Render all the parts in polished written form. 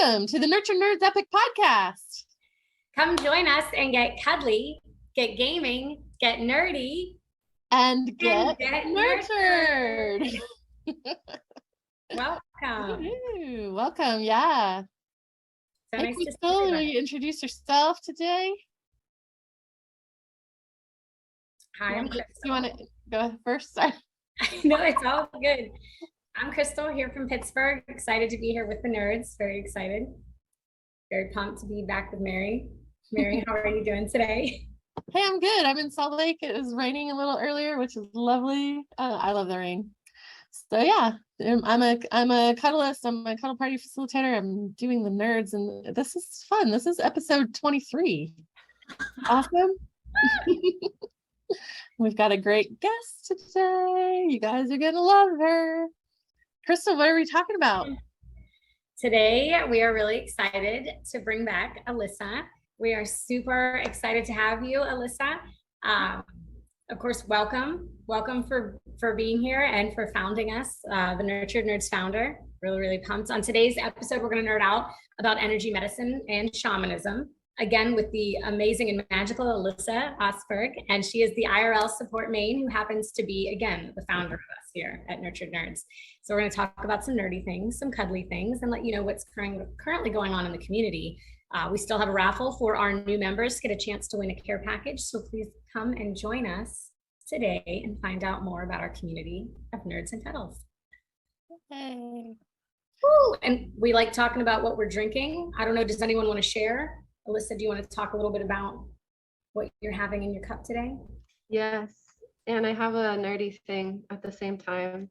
Welcome to the Nurture Nerds Epic Podcast. Come join us and get cuddly, get gaming, get nerdy, and get nurtured. Welcome. Welcome, yeah. So hey, nice Crystal, will you introduce yourself today? Hi, I'm Crystal. You want to go first? Sorry. No, it's all good. I'm Crystal here from Pittsburgh. Excited to be here with the nerds. Very excited. Very pumped to be back with Mary. Mary, how are you doing today? Hey, I'm good. I'm in Salt Lake. It was raining a little earlier, which is lovely. I love the rain. So yeah, I'm a cuddleist. I'm a cuddle party facilitator. I'm doing the nerds, and this is fun. This is episode 23. Awesome. We've got a great guest today. You guys are gonna love her. Crystal, what are we talking about? Today, we are really excited to bring back Alyssa. We are super excited to have you, Alyssa. Of course, welcome for being here and for founding us, the Nurtured Nerds founder. Really pumped. On today's episode, we're going to nerd out about energy medicine and shamanism, again with the amazing and magical Alyssa Osberg, and she is the IRL Support Main, who happens to be, again, the founder of us here at Nurtured Nerds. So we're going to talk about some nerdy things, some cuddly things, and let you know what's currently going on in the community. We still have a raffle for our new members to get a chance to win a care package. So please come and join us today and find out more about our community of nerds and cuddles. Hey. Woo! And we like talking about what we're drinking. I don't know, does anyone want to share? Alyssa, do you want to talk a little bit about what you're having in your cup today? Yes, and I have a nerdy thing at the same time.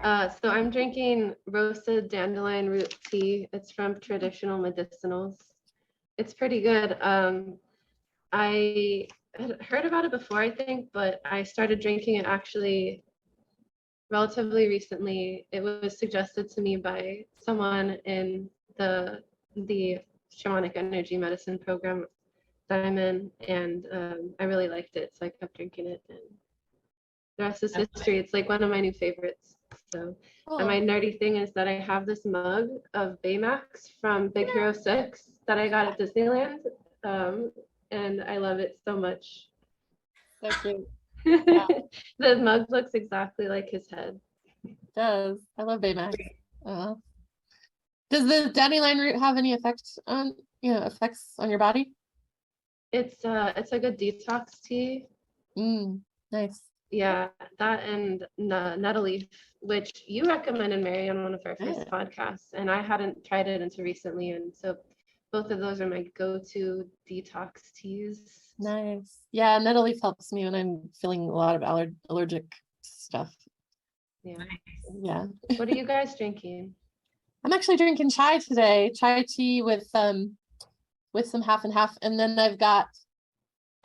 So I'm drinking roasted dandelion root tea. It's from Traditional Medicinals. It's pretty good. I had heard about it before, I think, but I started drinking it actually relatively recently. It was suggested to me by someone in the Shamanic Energy Medicine program that I'm in, and I really liked it, so I kept drinking it, and the rest is history. It's like one of my new favorites. So, and my nerdy thing is that I have this mug of Baymax from Big Hero 6 that I got at Disneyland, and I love it so much. So cute. Yeah. The mug looks exactly like his head. It does. I love Baymax. Does the dandelion root have any effects on your body? It's a good detox tea. Nice. Yeah, that and nettle leaf, which you recommended, Mary, on one of our first podcasts, and I hadn't tried it until recently, and so both of those are my go-to detox teas. Nice. Yeah, nettle leaf helps me when I'm feeling a lot of allergic stuff. Yeah. Yeah. What are you guys drinking? I'm actually drinking chai today. Chai tea with some half and half, and then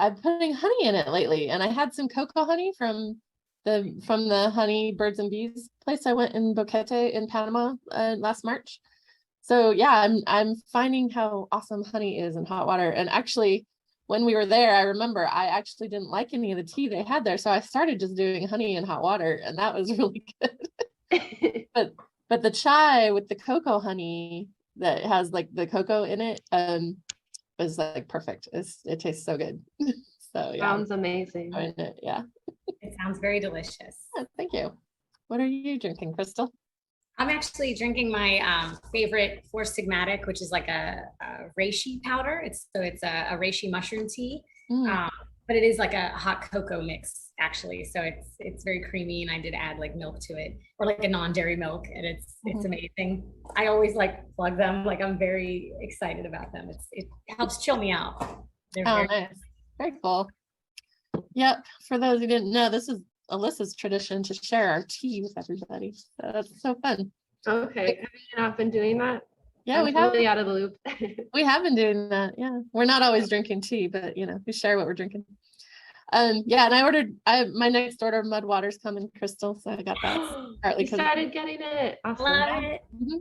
I'm putting honey in it lately, and I had some cocoa honey from the honey birds and bees place I went in Boquete in Panama last March. So yeah, I'm finding how awesome honey is in hot water. And actually, when we were there, I remember I actually didn't like any of the tea they had there, so I started just doing honey in hot water, and that was really good. but the chai with the cocoa honey that has like the cocoa in it is like perfect. It tastes so good. So yeah. Sounds amazing. Yeah. It sounds very delicious. Thank you. What are you drinking, Crystal? I'm actually drinking my favorite Four Sigmatic, which is like a reishi powder. It's a reishi mushroom tea, but it is like a hot cocoa mix actually. So it's very creamy, and I did add like milk to it, or like a non-dairy milk, and it's amazing. I always like plug them. Like I'm very excited about them. It helps chill me out. They're nice. Very cool. Yep. For those who didn't know, this is Alyssa's tradition to share our tea with everybody. So that's so fun. Okay. Have you not been doing that? Yeah, we have. Totally out of the loop. We have been doing that. Yeah. We're not always drinking tea, but we share what we're drinking. Yeah, and I ordered my next order of mud water's coming, Crystal. So I got that. Partly because started getting it. Awesome. Love it.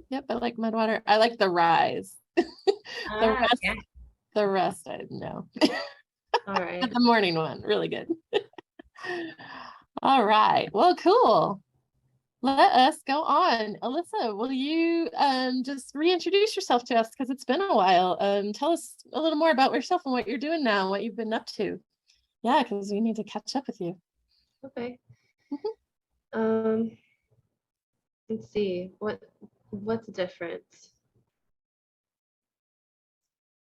Yep, I like mud water. I like the rise. The rest I know. All right. But the morning one, really good. All right. Well, cool. let us go on. Alyssa, will you just reintroduce yourself to us, because it's been a while. Tell us a little more about yourself and what you're doing now, what you've been up to. Yeah, because we need to catch up with you. Okay. Mhm. Let's see, what's different?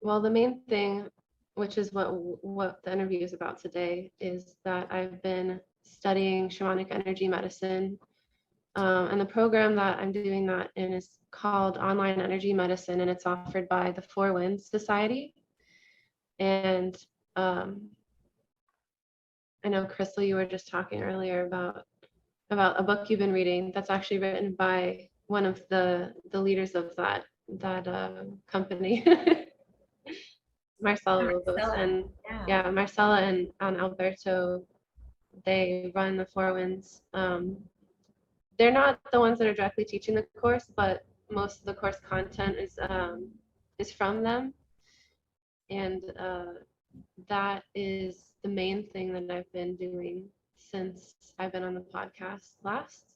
Well, the main thing, which is what the interview is about today, is that I've been studying shamanic energy medicine. And the program that I'm doing that in is called Online Energy Medicine, and it's offered by the Four Winds Society. And I know, Crystal, you were just talking earlier about a book you've been reading that's actually written by one of the leaders of that company. Marcella, and yeah, Marcella and Alberto, they run the Four Winds. They're not the ones that are directly teaching the course, but most of the course content is from them, and that is the main thing that I've been doing since I've been on the podcast last.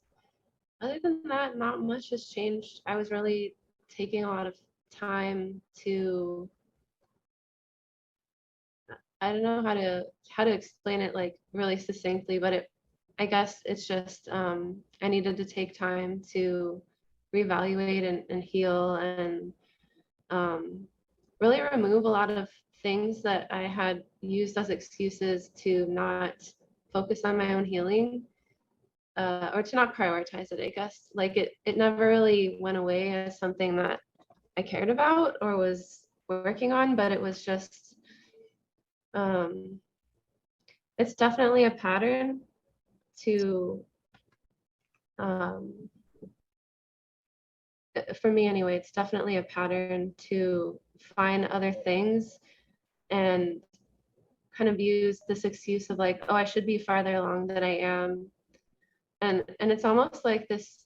Other than that, not much has changed. I was really taking a lot of time to, I don't know how to explain it like really succinctly, but I guess it's just I needed to take time to reevaluate and heal and really remove a lot of things that I had used as excuses to not focus on my own healing, or to not prioritize it, I guess. Like it never really went away as something that I cared about or was working on, but it was just, it's definitely a pattern to, for me anyway, it's definitely a pattern to find other things and kind of use this excuse of like, oh, I should be farther along than I am. And it's almost like this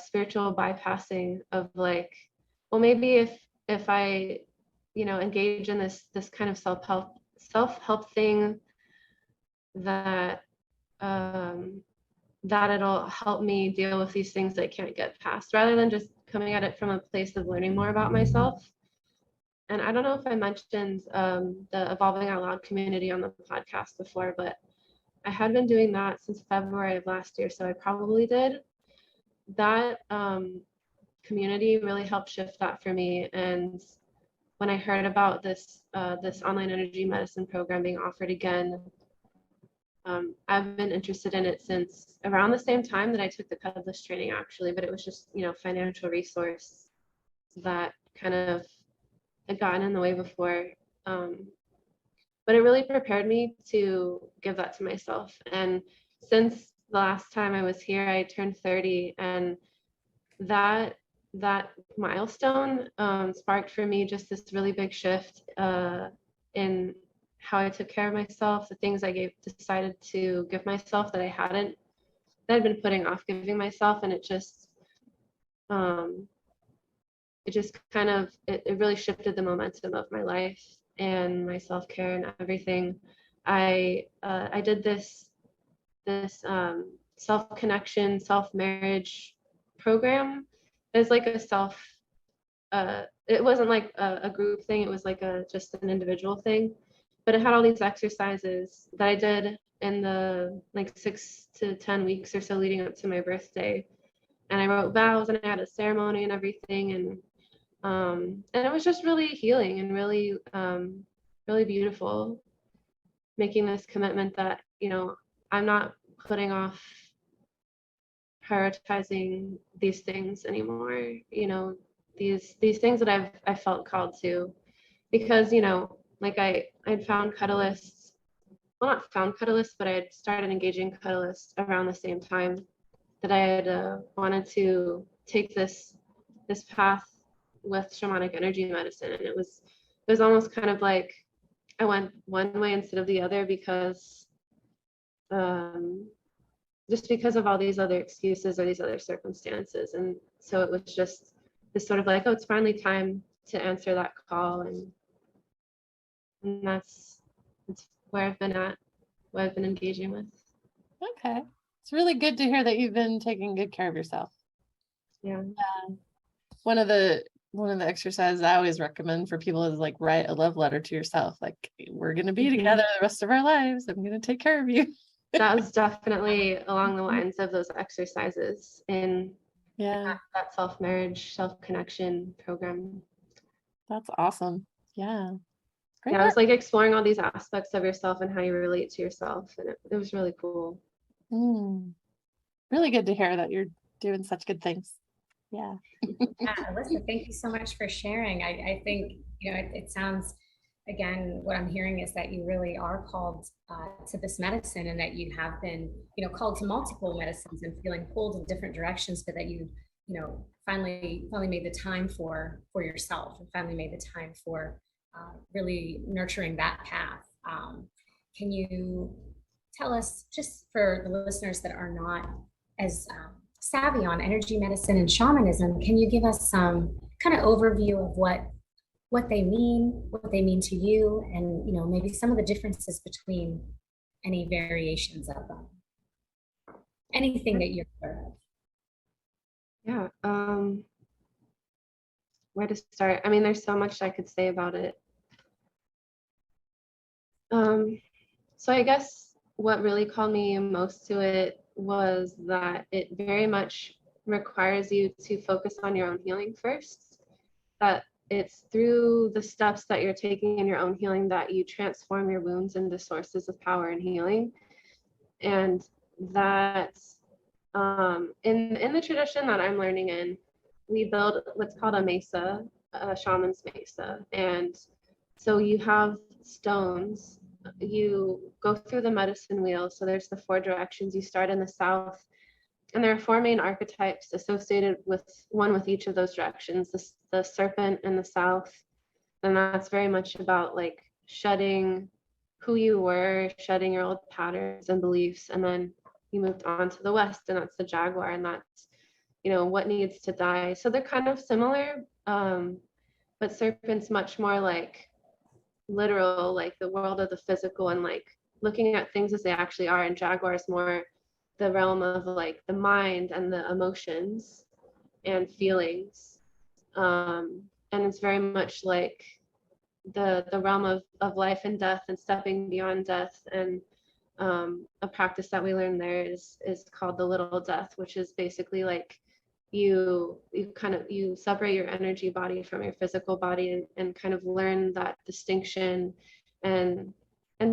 spiritual bypassing of like, well, maybe if I, engage in this kind of self-help thing, that that it'll help me deal with these things that I can't get past, rather than just coming at it from a place of learning more about myself. And I don't know if I mentioned the Evolving Out Loud community on the podcast before, but I had been doing that since February of last year, so I probably did. That community really helped shift that for me. And when I heard about this online energy medicine program being offered again, I've been interested in it since around the same time that I took the Cuddler training, actually, but it was just, financial resource that kind of had gotten in the way before. But it really prepared me to give that to myself. And since the last time I was here, I turned 30, and that milestone sparked for me just this really big shift in how I took care of myself, the things I decided to give myself that I'd been putting off giving myself. And it just kind of, it really shifted the momentum of my life and my self-care and everything. I did this self-connection, self-marriage program. It's like a it wasn't like a group thing, it was like just an individual thing, but it had all these exercises that I did in the like 6 to 10 weeks or so leading up to my birthday. And I wrote vows and I had a ceremony and everything, and it was just really healing and really really beautiful, making this commitment that I'm not putting off prioritizing these things anymore, these things that I felt called to, because like I'd found cuddlists, well, not found cuddlists, but I had started engaging cuddlists around the same time that I had wanted to take this path with shamanic energy medicine. And it was almost kind of like I went one way instead of the other, because just because of all these other excuses or these other circumstances. And so it was just this sort of like, oh, it's finally time to answer that call. And that's where I've been at, what I've been engaging with. Okay. It's really good to hear that you've been taking good care of yourself. Yeah. One of the exercises I always recommend for people is like write a love letter to yourself. Like, we're gonna be together the rest of our lives. I'm gonna take care of you. That was definitely along the lines of those exercises in that self-marriage, self-connection program. That's awesome. Yeah. Great Yeah, work. I was like exploring all these aspects of yourself and how you relate to yourself, and it was really cool. Really good to hear that you're doing such good things. Yeah. Yeah, Alyssa, thank you so much for sharing. I think, it sounds, again, what I'm hearing is that you really are called to this medicine, and that you have been, called to multiple medicines and feeling pulled in different directions, but that you finally made the time for yourself, and finally made the time for really nurturing that path. Can you tell us, just for the listeners that are not as savvy on energy medicine and shamanism, can you give us some kind of overview of what they mean to you, and maybe some of the differences between any variations of them, anything that you're aware of? Yeah. Where to start? I mean, there's so much I could say about it. So I guess what really called me most to it was that it very much requires you to focus on your own healing first. That it's through the steps that you're taking in your own healing that you transform your wounds into sources of power and healing. And that in the tradition that I'm learning in, we build what's called a mesa, a shaman's mesa. And so you have stones, you go through the medicine wheel. So there's the 4 directions. You start in the south, and there are 4 main archetypes associated with each of those directions. The serpent in the south, and that's very much about like shedding who you were, shedding your old patterns and beliefs. And then you moved on to the west, and that's the jaguar, and that's what needs to die. So they're kind of similar, but serpent's much more like literal, like the world of the physical, and like looking at things as they actually are, and jaguar is more the realm of like the mind and the emotions and feelings, and it's very much like the realm of life and death and stepping beyond death. And a practice that we learn there is called the little death, which is basically like you separate your energy body from your physical body, and kind of learn that distinction, and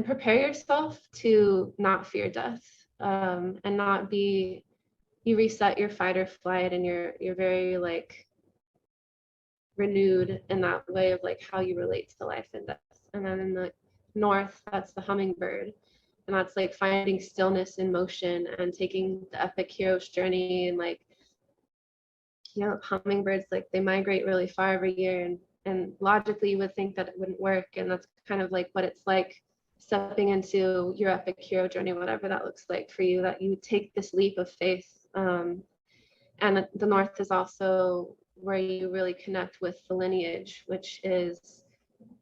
prepare yourself to not fear death, and not be, you reset your fight or flight, and you're very like renewed in that way of like how you relate to life and death. And then in the north, that's the hummingbird, and that's like finding stillness in motion and taking the epic hero's journey. And like, hummingbirds, like they migrate really far every year, and logically you would think that it wouldn't work, and that's kind of like what it's like stepping into your epic hero journey, whatever that looks like for you, that you take this leap of faith. And the north is also where you really connect with the lineage, which is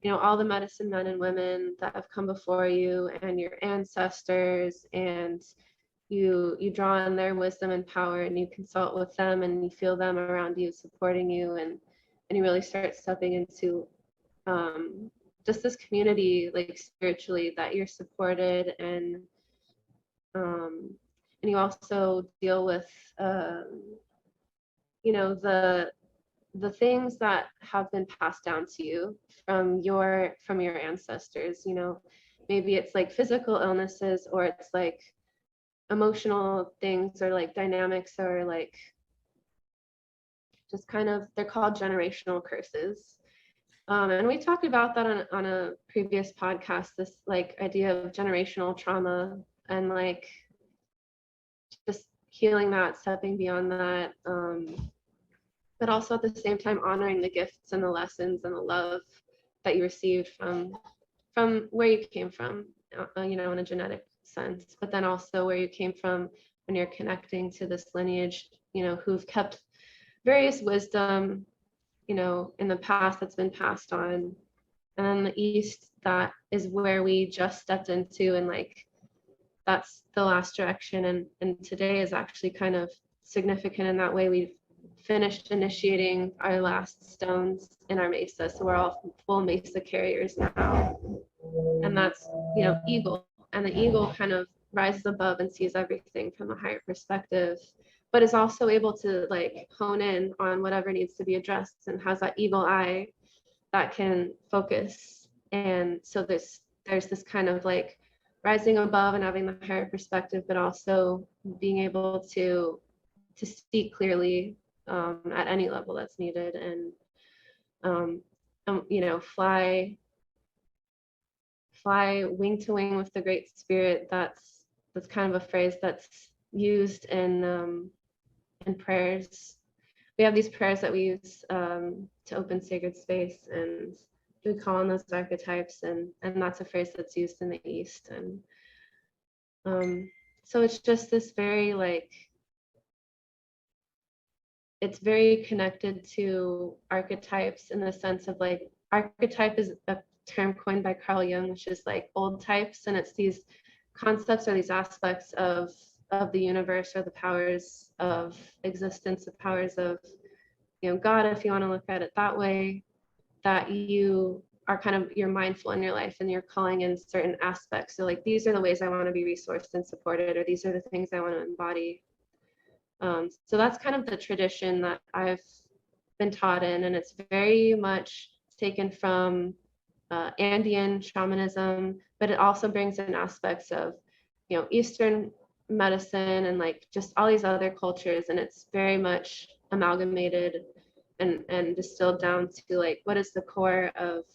all the medicine men and women that have come before you, and your ancestors, and you draw on their wisdom and power, and you consult with them, and you feel them around you supporting you, and you really start stepping into just this community, like spiritually, that you're supported. And you also deal with the things that have been passed down to you from your ancestors. Maybe it's like physical illnesses, or it's like emotional things, or like dynamics, or like just kind of, they're called generational curses. And we talked about that on a previous podcast, this like idea of generational trauma, and like just healing that, stepping beyond that, but also at the same time honoring the gifts and the lessons and the love that you received from where you came from, in a genetic sense, but then also where you came from when you're connecting to this lineage, who've kept various wisdom, in the past that's been passed on. And then the east, that is where we just stepped into, and like that's the last direction. And today is actually kind of significant in that way. We've finished initiating our last stones in our mesa, so we're all full mesa carriers now. And that's, you know, eagle, and the eagle kind of rises above and sees everything from a higher perspective, but is also able to like hone in on whatever needs to be addressed, and has that eagle eye that can focus. And so there's this kind of like rising above and having the higher perspective, but also being able to see clearly at any level that's needed, and you know, fly wing to wing with the Great Spirit. That's kind of a phrase that's used in prayers. We have these prayers that we use to open sacred space, and we call on those archetypes, and that's a phrase that's used in the East. And so it's just this very like, it's very connected to archetypes in the sense of like, archetype is a term coined by Carl Jung, which is like old types, and it's these concepts or these aspects of the universe, or the powers of existence, the powers of, you know, God, if you want to look at it that way, that you are kind of, you're mindful in your life and you're calling in certain aspects. So like, these are the ways I want to be resourced and supported, or these are the things I want to embody. So that's kind of the tradition that I've been taught in, and it's very much taken from Andean shamanism, but it also brings in aspects of, you know, Eastern medicine and like just all these other cultures, and it's very much amalgamated and distilled down to like, what is the core of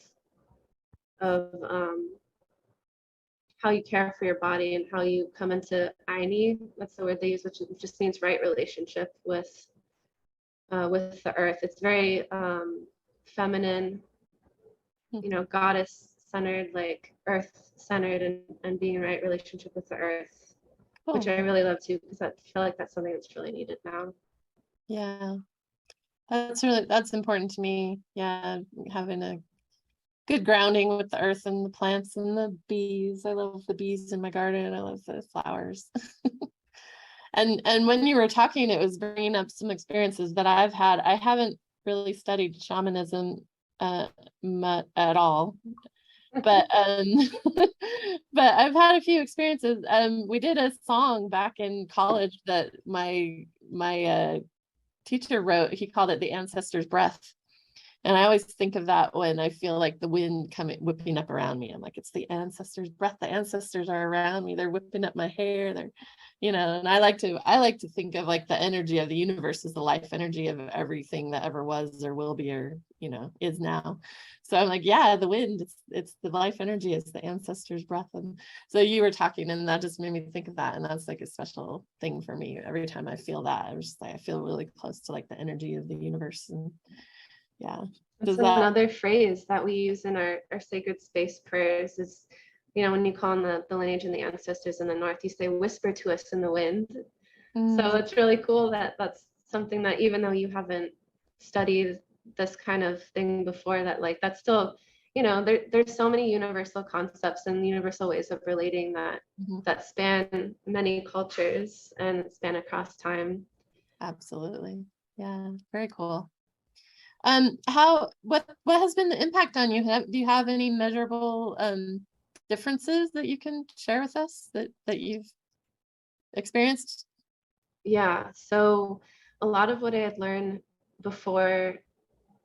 how you care for your body and how you come into Aini, that's the word they use, which just means right relationship with the earth. It's very feminine, you know, goddess centered, like earth centered, and being in right relationship with the earth, cool. Which I really love too, because I feel like that's something that's really needed now. Yeah, that's important to me. Yeah, having a good grounding with the earth and the plants and the bees. I love the bees in my garden. I love the flowers. And when you were talking, it was bringing up some experiences that I've had. I haven't really studied shamanism at all, but but I've had a few experiences. We did a song back in college that my teacher wrote. He called it "The Ancestors' Breath." And I always think of that when I feel like the wind whipping up around me. I'm like, it's the ancestors' breath. The ancestors are around me. They're whipping up my hair. They're, you know, and I like to think of like the energy of the universe as the life energy of everything that ever was or will be, or, you know, is now. So I'm like, yeah, the wind, it's the life energy, it's the ancestors' breath. And so you were talking, and that just made me think of that. And that's like a special thing for me. Every time I feel that, I was just like, I feel really close to like the energy of the universe. And yeah. That's another phrase that we use in our sacred space prayers is, you know, when you call on the lineage and the ancestors in the north, you say, whisper to us in the wind. So it's really cool that that's something that, even though you haven't studied this kind of thing before, that like, that's still, you know, there's so many universal concepts and universal ways of relating that that span many cultures and span across time. Absolutely. Yeah, very cool. What has been the impact on you? Do you have any measurable differences that you can share with us that you've experienced? Yeah, so a lot of what I had learned before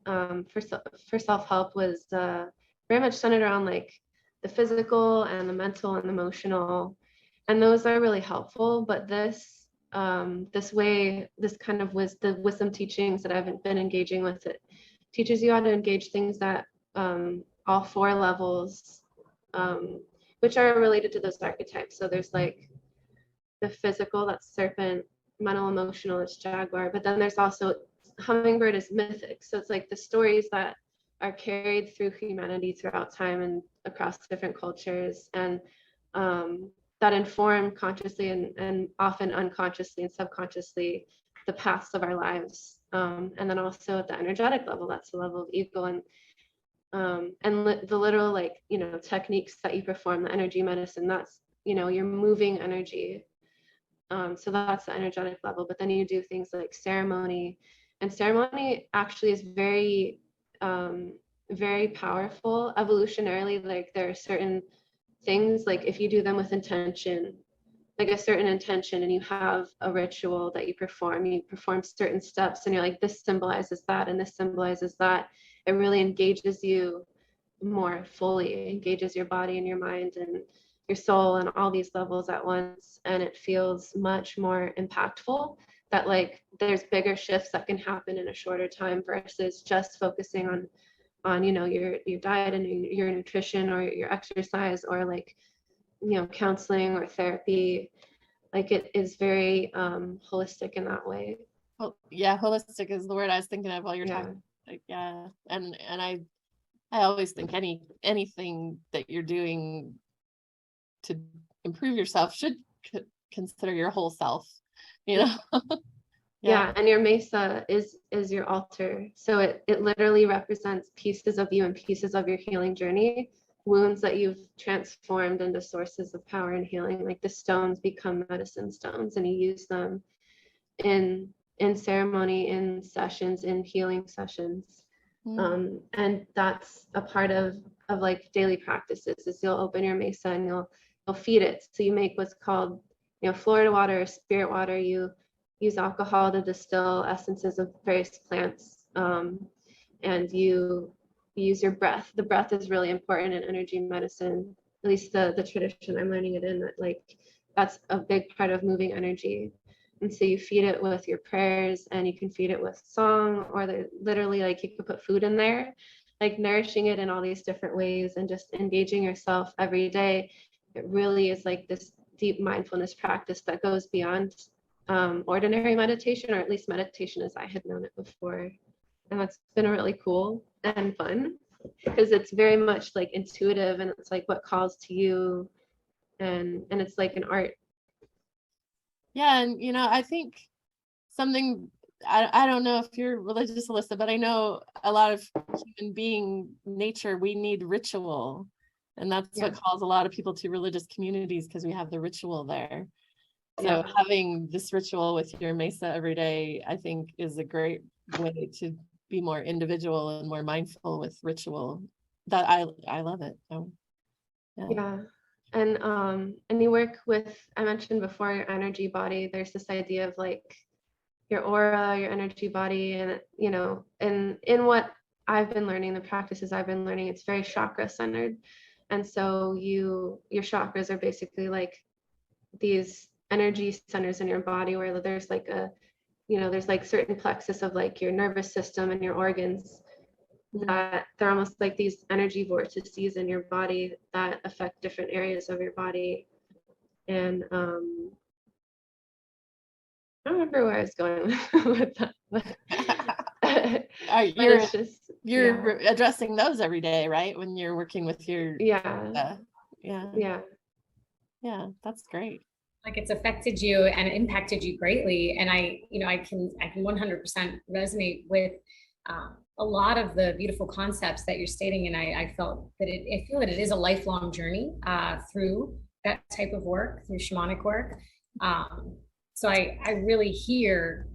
for self-help was very much centered around like the physical and the mental and emotional, and those are really helpful. But this kind of the wisdom teachings that I've been engaging with, it teaches you how to engage things that all four levels, which are related to those archetypes. So there's like the physical, that's serpent; mental, emotional, it's jaguar. But then there's also hummingbird is mythic. So it's like the stories that are carried through humanity throughout time and across different cultures, and that inform consciously and often unconsciously and subconsciously the paths of our lives. And then also at the energetic level, that's the level of ego, and the literal, like, you know, techniques that you perform, the energy medicine, that's, you're moving energy. So that's the energetic level. But then you do things like ceremony, and ceremony actually is very, very powerful evolutionarily. Like there are certain things, like if you do them with intention, like a certain intention, and you have a ritual that you perform certain steps, and you're like, this symbolizes that, and this symbolizes that. It really engages you more fully, it engages your body and your mind and your soul and all these levels at once. And it feels much more impactful, that like there's bigger shifts that can happen in a shorter time versus just focusing on your diet and your nutrition or your exercise, or like counseling or therapy. Like it is very holistic in that way. Well, yeah, holistic is the word I was thinking of while you're Yeah. talking. Like, yeah, and I always think anything that you're doing to improve yourself should consider your whole self, Yeah. Yeah, and your mesa is your altar. So it literally represents pieces of you and pieces of your healing journey, wounds that you've transformed into sources of power and healing. Like the stones become medicine stones, and you use them in ceremony, in sessions, in healing sessions. And that's a part of like daily practices, is you'll open your mesa and you'll feed it. So you make what's called Florida water or spirit water. You use alcohol to distill essences of various plants, and you use your breath. The breath is really important in energy medicine, at least the tradition I'm learning it in, that like that's a big part of moving energy. And so you feed it with your prayers, and you can feed it with song, or literally like you could put food in there, like nourishing it in all these different ways and just engaging yourself every day. It really is like this deep mindfulness practice that goes beyond ordinary meditation, or at least meditation as I had known it before. And that's been really cool and fun, because it's very much like intuitive, and it's like what calls to you, and it's like an art. Yeah, and I think something, I don't know if you're religious, Alyssa, but I know a lot of human being nature, we need ritual, and that's what calls a lot of people to religious communities, because we have the ritual there. So having this ritual with your mesa every day, I think, is a great way to be more individual and more mindful with ritual. That I love it. So, yeah. And you work with, I mentioned before, your energy body. There's this idea of like your aura, your energy body, and in what I've been learning, the practices I've been learning, it's very chakra centered. And so your chakras are basically like these energy centers in your body, where there's like there's like certain plexus of like your nervous system and your organs, that they're almost like these energy vortices in your body that affect different areas of your body. And I don't remember where I was going with that, but you're addressing those every day, right? When you're working with your yeah, that's great. Like it's affected you and impacted you greatly. And I can 100% resonate with a lot of the beautiful concepts that you're stating. And I felt that I feel that it is a lifelong journey through that type of work, through shamanic work. So I really hear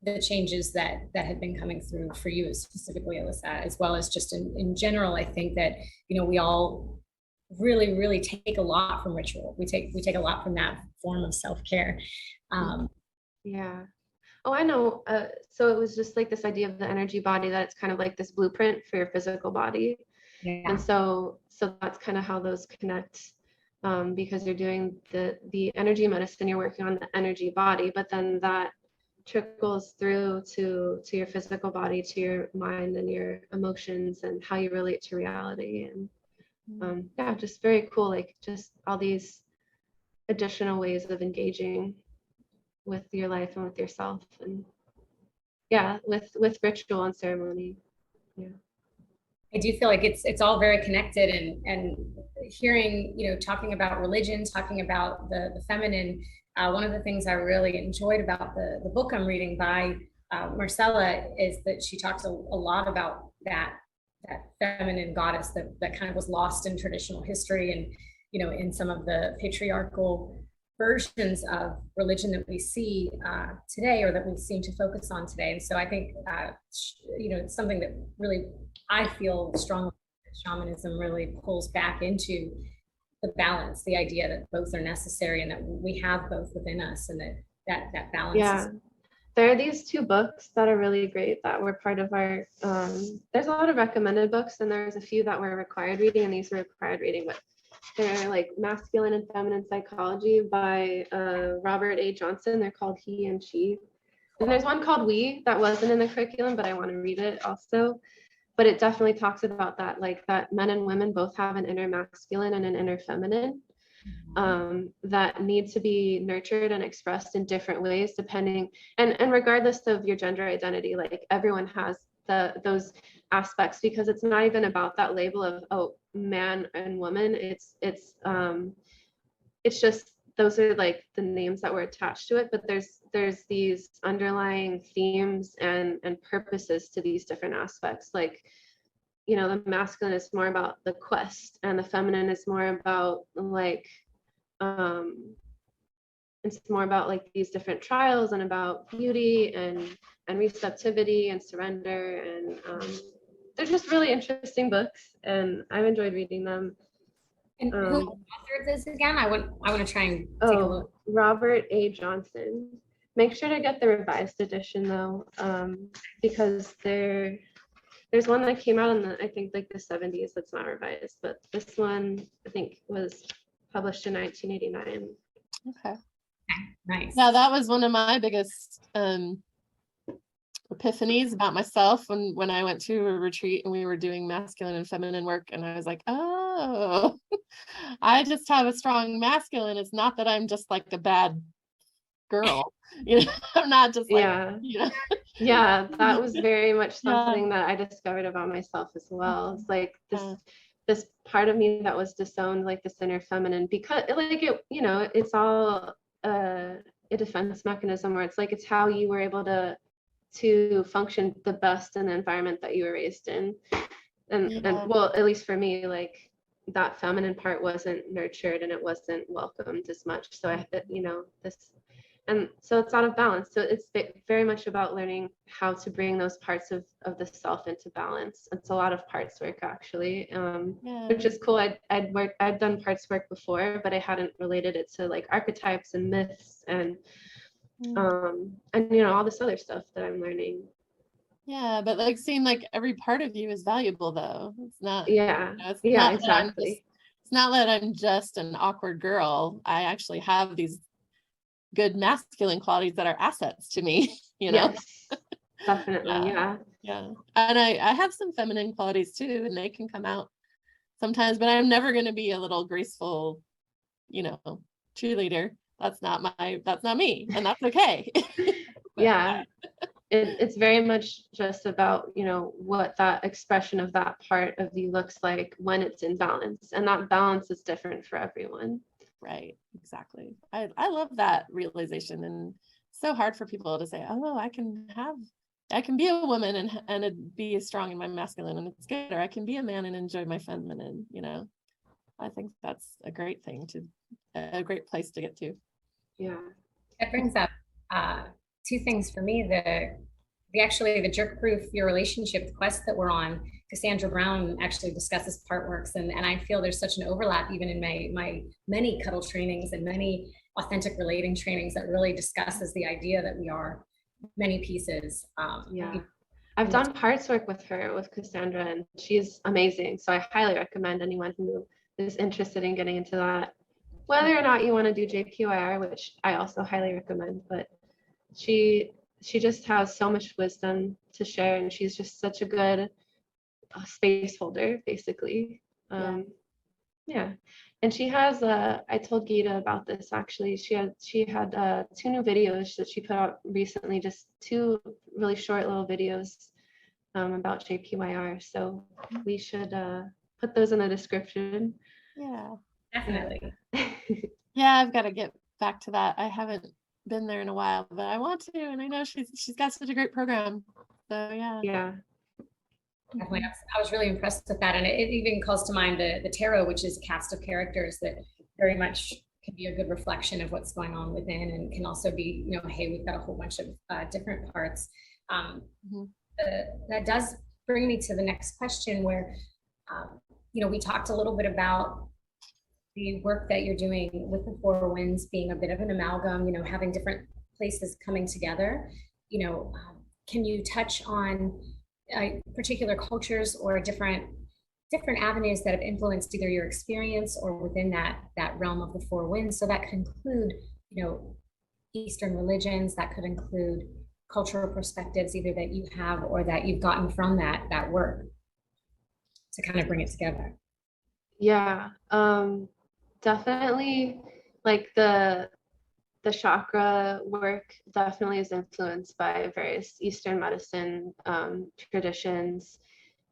the changes that have been coming through for you specifically, Alyssa, as well as just in general. I think that, we all really, really take a lot from ritual. We take a lot from that form of self-care. Yeah. Oh, I know. So it was just like this idea of the energy body, that it's kind of like this blueprint for your physical body. Yeah. And so that's kind of how those connect, because you're doing the energy medicine, you're working on the energy body, but then that trickles through to your physical body, to your mind and your emotions, and how you relate to reality. And just very cool, like just all these additional ways of engaging with your life and with yourself, and with ritual and ceremony. I do feel like it's all very connected, and hearing, talking about religion, talking about the feminine. One of the things I really enjoyed about the book I'm reading by Marcella is that she talks a lot about that feminine goddess that kind of was lost in traditional history. And in some of the patriarchal versions of religion that we see today, or that we seem to focus on today. And so I think, it's something that really, I feel strongly that shamanism really pulls back into the balance, the idea that both are necessary and that we have both within us, and that balance. Yeah. There are these 2 books that are really great that were part of our, there's a lot of recommended books, and there's a few that were required reading, and these were required reading, but they're like Masculine and Feminine Psychology by Robert A. Johnson. They're called He and She. And there's one called We that wasn't in the curriculum, but I want to read it also. But it definitely talks about that, like that men and women both have an inner masculine and an inner feminine that need to be nurtured and expressed in different ways, depending, and regardless of your gender identity, like everyone has those aspects, because it's not even about that label of man and woman. It's just, those are like the names that were attached to it, but there's these underlying themes and purposes to these different aspects. Like, the masculine is more about the quest, and the feminine is more about like it's more about like these different trials, and about beauty and receptivity and surrender, and they're just really interesting books, and I've enjoyed reading them. And who authored this again? I want to try and take a look. Robert A. Johnson. Make sure to get the revised edition though, because there's one that came out in the, I think like the 70s that's not revised, but this one I think was published in 1989. Okay. Nice. Yeah, that was one of my biggest epiphanies about myself when I went to a retreat and we were doing masculine and feminine work, and I was like, oh, I just have a strong masculine. It's not that I'm just like a bad girl, I'm not just like, yeah, that was very much something that I discovered about myself as well. It's like this part of me that was disowned, like this inner feminine, because like it's all a defense mechanism, where it's like it's how you were able to function the best in the environment that you were raised in, and well, at least for me, like that feminine part wasn't nurtured and it wasn't welcomed as much, so I this, and so it's out of balance. So it's very much about learning how to bring those parts of the self into balance. It's a lot of parts work actually, which is cool. I'd done parts work before, but I hadn't related it to like archetypes and myths and all this other stuff that I'm learning. Yeah, but like seeing like every part of you is valuable though. It's not. Exactly. It's not that I'm just an awkward girl. I actually have these good masculine qualities that are assets to me, Yes, definitely. Yeah. And I have some feminine qualities too, and they can come out sometimes, but I'm never going to be a little graceful, cheerleader. That's not me, and that's okay. It's very much just about what that expression of that part of you looks like when it's in balance, and that balance is different for everyone. Right, exactly. I love that realization, and it's so hard for people to say, oh, I can be a woman and be strong in my masculine and it's good, or I can be a man and enjoy my feminine. I think that's a great place to get to. Yeah, that brings up 2 things for me. The jerk proof your relationship quest that we're on, Cassandra Brown actually discusses part works, and I feel there's such an overlap even in my many cuddle trainings and many authentic relating trainings that really discusses the idea that we are many pieces. I've done parts work with Cassandra, and she's amazing, so I highly recommend anyone who is interested in getting into that, whether or not you want to do JPYR, which I also highly recommend. But she just has so much wisdom to share, and she's just such a good space holder, basically. And she has I told Gita about this actually. She had 2 new videos that she put out recently, just 2 really short little videos about JPYR, so we should put those in the description. Definitely. I've got to get back to that. I haven't been there in a while, but I want to, and I know she's got such a great program. So Definitely. I was really impressed with that. And it even calls to mind the tarot, which is a cast of characters that very much can be a good reflection of what's going on within, and can also be, you know, hey, we've got a whole bunch of different parts. That does bring me to the next question where, you know, we talked a little bit about the work that you're doing with the Four Winds being a bit of an amalgam, you know, having different places coming together. You know, can you touch on particular cultures or different avenues that have influenced either your experience or within that realm of the Four Winds? So that could include, you know, Eastern religions, that could include cultural perspectives either that you have or that you've gotten from that work to kind of bring it together. Yeah, definitely, like the chakra work definitely is influenced by various Eastern medicine traditions,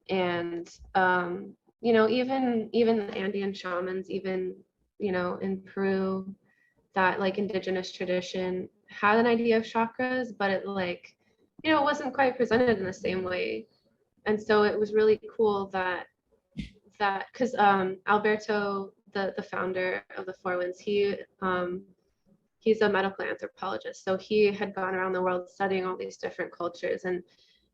and you know, even the Andean shamans, even, you know, in Peru, that like indigenous tradition had an idea of chakras, but it, like, you know, it wasn't quite presented in the same way. And so it was really cool that because Alberto, the founder of the Four Winds, he's a medical anthropologist, so he had gone around the world studying all these different cultures, and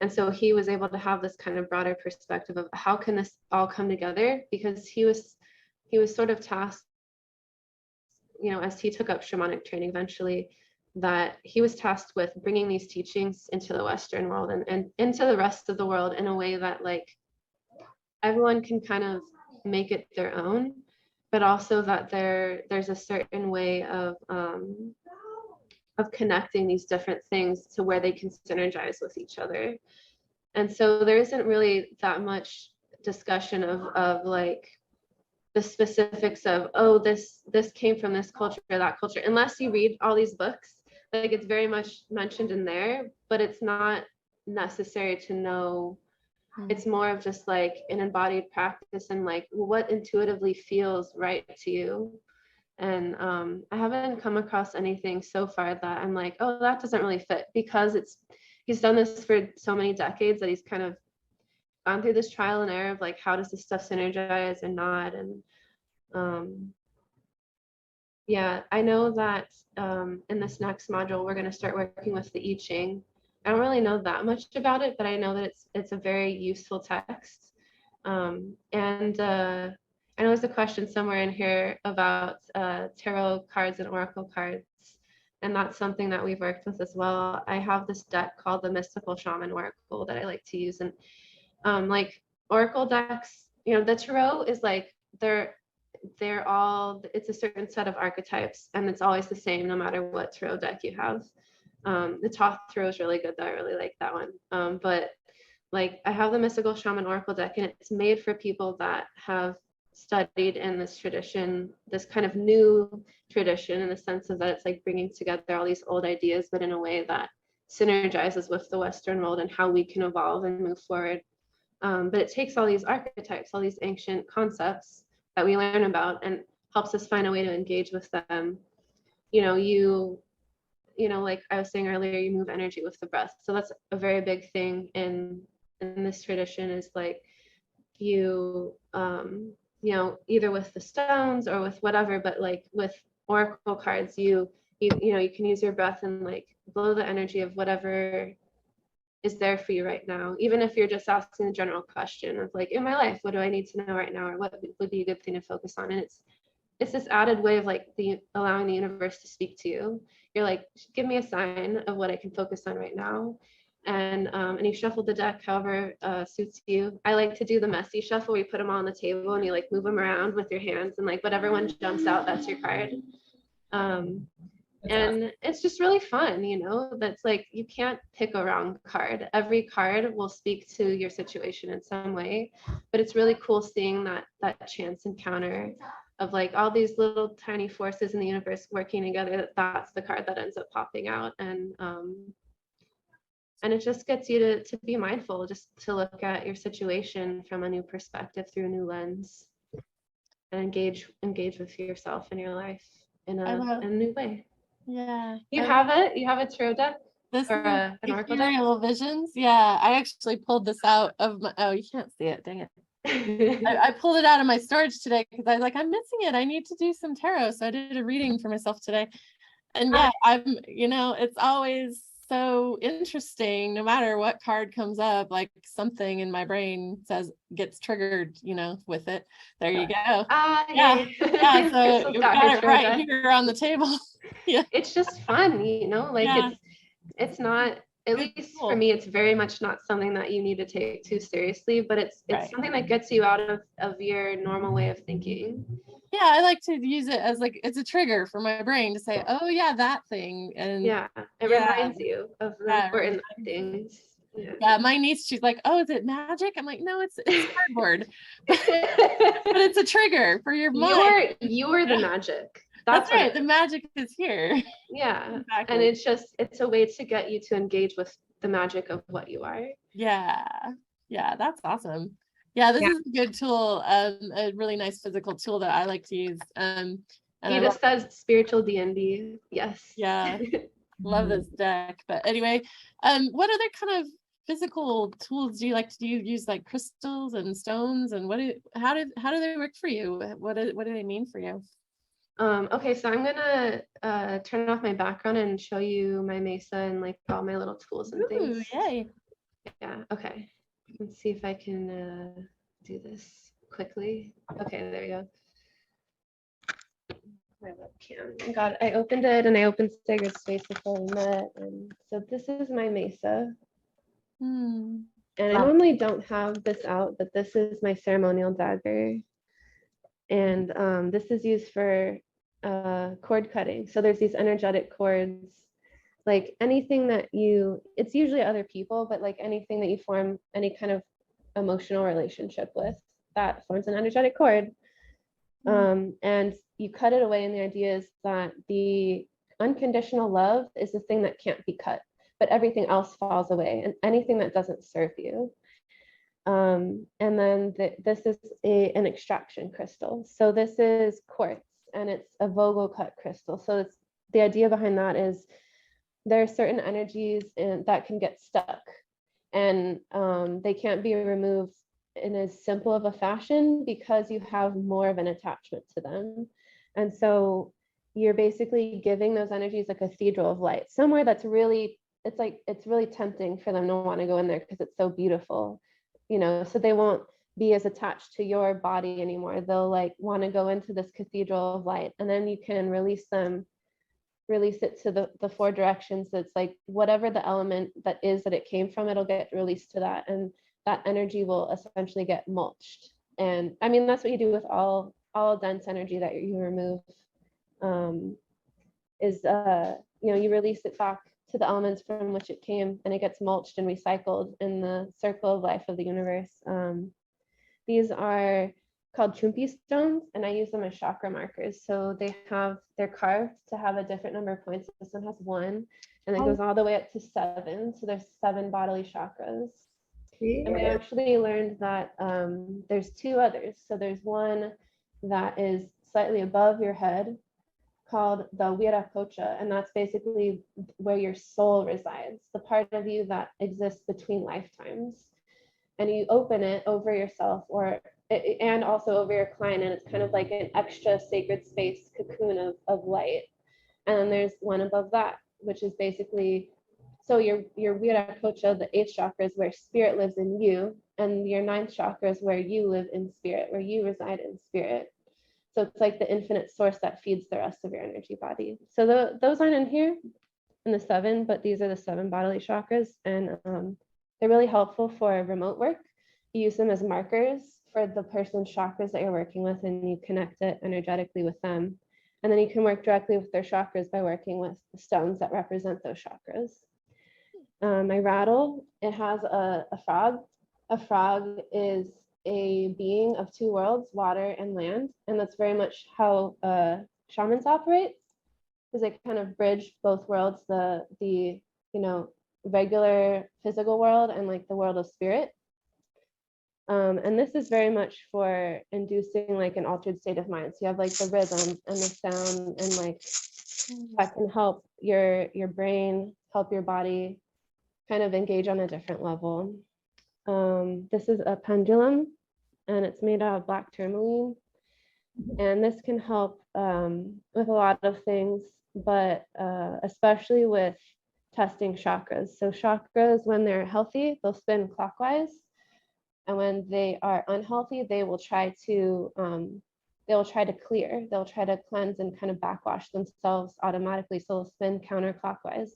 so he was able to have this kind of broader perspective of how can this all come together, because he was sort of tasked, you know, as he took up shamanic training eventually, that he was tasked with bringing these teachings into the Western world and into the rest of the world in a way that, like, everyone can kind of make it their own, but also that there's a certain way of connecting these different things to where they can synergize with each other. And so there isn't really that much discussion of like the specifics of, oh, this came from this culture or that culture, unless you read all these books. Like, it's very much mentioned in there, but it's not necessary to know. It's more of just like an embodied practice and like what intuitively feels right to you. And I haven't come across anything so far that I'm like, oh, that doesn't really fit, because he's done this for so many decades that he's kind of gone through this trial and error of like, how does this stuff synergize and not. And yeah, I know that in this next module, we're going to start working with the I Ching. I don't really know that much about it, but I know that it's a very useful text. And I know there's a question somewhere in here about tarot cards and oracle cards, and that's something that we've worked with as well. I have this deck called the Mystical Shaman Oracle that I like to use, and like oracle decks, you know, the tarot is like they're all, it's a certain set of archetypes, and it's always the same no matter what tarot deck you have. The Thoth tarot is really good though. I really like that one. But like, I have the Mystical Shaman Oracle deck, and it's made for people that have studied in this tradition, this kind of new tradition, in the sense of that it's like bringing together all these old ideas, but in a way that synergizes with the Western world and how we can evolve and move forward. But it takes all these archetypes, all these ancient concepts that we learn about, and helps us find a way to engage with them. You know, you know, like I was saying earlier, you move energy with the breath. So that's a very big thing in this tradition, is like you know, either with the stones or with whatever, but like with oracle cards, you know, you can use your breath and like blow the energy of whatever is there for you right now, even if you're just asking the general question of like, in my life, what do I need to know right now, or what would be a good thing to focus on. And it's this added way of like allowing the universe to speak to you. You're like, give me a sign of what I can focus on right now. And you shuffle the deck however suits you. I like to do the messy shuffle, where you put them all on the table and you like move them around with your hands, and like whatever one jumps out, that's your card. And it's just really fun, you know. That's like, you can't pick a wrong card. Every card will speak to your situation in some way, but it's really cool seeing that chance encounter of like all these little tiny forces in the universe working together. That's the card that ends up popping out. And it just gets you to be mindful, just to look at your situation from a new perspective, through a new lens, and engage with yourself and your life in a new way. Yeah. You have a tarot deck? This or is an oracle deck? Ethereal Visions. Yeah, I actually pulled this out of my, oh, you can't see it, dang it. I pulled it out of my storage today because I was like, I'm missing it. I need to do some tarot. So I did a reading for myself today. And yeah, it's always so interesting, no matter what card comes up, like something in my brain gets triggered, with it. There you go. Yeah. Yeah. So you've got it right here on the table. Yeah. It's just fun, like it's not, at least for me, it's very much not something that you need to take too seriously, but it's something that gets you out of your normal way of thinking. Yeah, I like to use it as like it's a trigger for my brain to say, oh yeah, that thing. And it reminds you of the important things. Yeah, my niece, she's like, oh, is it magic? I'm like, no, it's cardboard. But it's a trigger for your mind. You're the magic. That's right. The magic is here. Yeah. Exactly. And it's a way to get you to engage with the magic of what you are. Yeah. Yeah, that's awesome. Yeah, this is a good tool, a really nice physical tool that I like to use. And he just says spiritual D&D. Yes. Yeah. Love this deck. But anyway, what other kind of physical tools do you like to use, like crystals and stones, and how do they work for you? What do they mean for you? Okay, so I'm gonna turn off my background and show you my mesa and like all my little tools and things. Yay. Yeah, okay. Let's see if I can do this quickly. Okay, there we go. My webcam. God, I opened it and I opened Sacred Space before we met. And so this is my mesa. And I normally don't have this out, but this is my ceremonial dagger. And this is used for cord cutting. So there's these energetic cords, like anything that it's usually other people, but like anything that you form any kind of emotional relationship with, that forms an energetic cord. And you cut it away, and the idea is that the unconditional love is the thing that can't be cut, but everything else falls away, and anything that doesn't serve you. And then this is an extraction crystal. So this is quartz, and it's a Vogel cut crystal. So the idea behind that is there are certain energies that can get stuck, and they can't be removed in as simple of a fashion because you have more of an attachment to them. And so you're basically giving those energies a cathedral of light, somewhere that's really, it's really tempting for them to want to go in there because it's so beautiful, so they won't be as attached to your body anymore. They'll like want to go into this cathedral of light, and then you can release it to the four directions. That's like whatever the element that it came from, it'll get released to that, and that energy will essentially get mulched. And I mean, that's what you do with all dense energy that you remove, you release it back to the elements from which it came, and it gets mulched and recycled in the circle of life of the universe. These are called chumpi stones, and I use them as chakra markers. So they're carved to have a different number of points. This one has 1, and it goes all the way up to 7. So there's 7 bodily chakras. And we actually learned that there's 2 others. So there's one that is slightly above your head called the Viracocha, and that's basically where your soul resides, the part of you that exists between lifetimes. And you open it over yourself and also over your client, and it's kind of like an extra sacred space cocoon of light. And then there's one above that, which is basically, so your Viracocha, the 8th chakra, is where spirit lives in you, and your 9th chakra is where you live in spirit, where you reside in spirit. So it's like the infinite source that feeds the rest of your energy body. So those aren't in here in the 7, but these are the 7 bodily chakras, and they're really helpful for remote work. You use them as markers for the person's chakras that you're working with, and you connect it energetically with them. And then you can work directly with their chakras by working with the stones that represent those chakras. My rattle, it has a frog. A frog is a being of 2 worlds, water and land, and that's very much how shamans operate, because they kind of bridge both worlds, the regular physical world and like the world of spirit. And this is very much for inducing like an altered state of mind. So you have like the rhythm and the sound, and like that can help your brain help your body kind of engage on a different level. This is a pendulum, and it's made out of black tourmaline. And this can help with a lot of things, but especially with testing chakras. So chakras, when they're healthy, they'll spin clockwise. And when they are unhealthy, they will try to clear. They'll try to cleanse and kind of backwash themselves automatically. So they'll spin counterclockwise.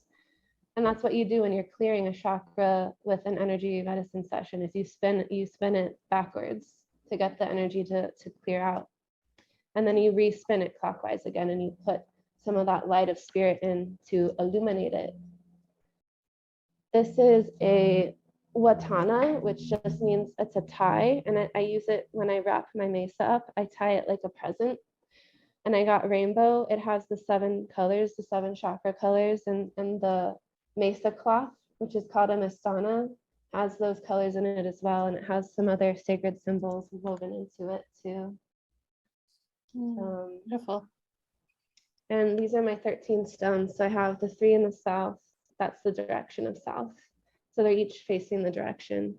And that's what you do when you're clearing a chakra with an energy medicine session, is you spin it backwards to get the energy to clear out. And then you re-spin it clockwise again, and you put some of that light of spirit in to illuminate it. This is a watana, which just means it's a tie, and I use it when I wrap my mesa up. I tie it like a present. And I got rainbow. It has the 7 colors, the 7 chakra colors, and the mesa cloth, which is called a mastana, has those colors in it as well, and it has some other sacred symbols woven into it too. Beautiful. And these are my 13 stones. So I have the 3 in the south. That's the direction of south. So they're each facing the direction.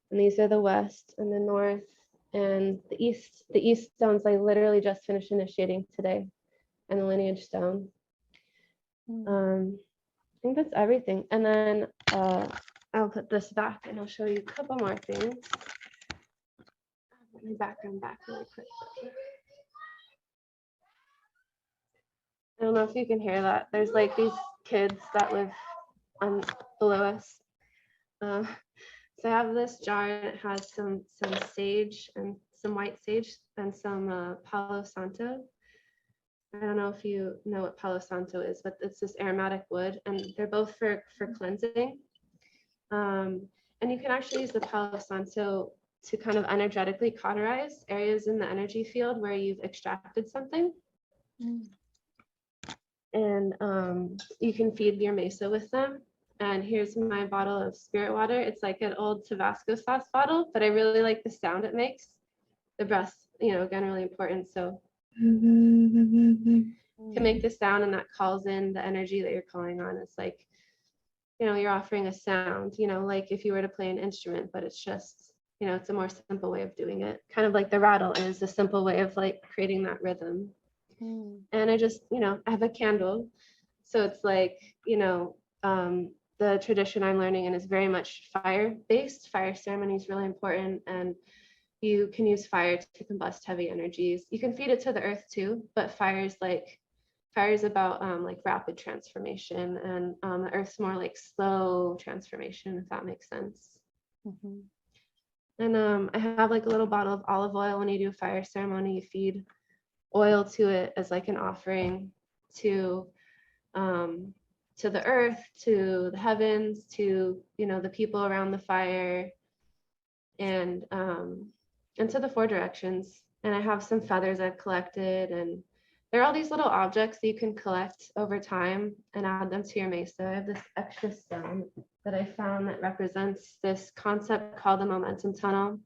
And these are the west and the north and the east. The east stones I literally just finished initiating today, and the lineage stone. I think that's everything. And then I'll put this back and I'll show you a couple more things. I'll put my background back really quick. I don't know if you can hear that. There's like these kids that live below us. So I have this jar, and it has some sage and some white sage and some Palo Santo. I don't know if you know what Palo Santo is, but it's this aromatic wood, and they're both for cleansing. And you can actually use the Palo Santo to kind of energetically cauterize areas in the energy field where you've extracted something. And you can feed your mesa with them. And here's my bottle of spirit water. It's like an old Tabasco sauce bottle, but I really like the sound it makes. The breath, again, really important. So can make the sound, and that calls in the energy that you're calling on. It's like, you're offering a sound, like if you were to play an instrument, but it's just, it's a more simple way of doing it. Kind of like the rattle is a simple way of like creating that rhythm. And I just, I have a candle. So it's like, the tradition I'm learning in is very much fire-based. Fire ceremony is really important, and you can use fire to combust heavy energies. You can feed it to the earth too, but fire is about like rapid transformation, and the earth's more like slow transformation, if that makes sense. And I have like a little bottle of olive oil. When you do a fire ceremony, you feed oil to it as like an offering to the earth, to the heavens, to the people around the fire, and to the 4 directions. And I have some feathers I've collected, and there are all these little objects that you can collect over time and add them to your mesa. I have this extra stone that I found that represents this concept called the momentum tunnel,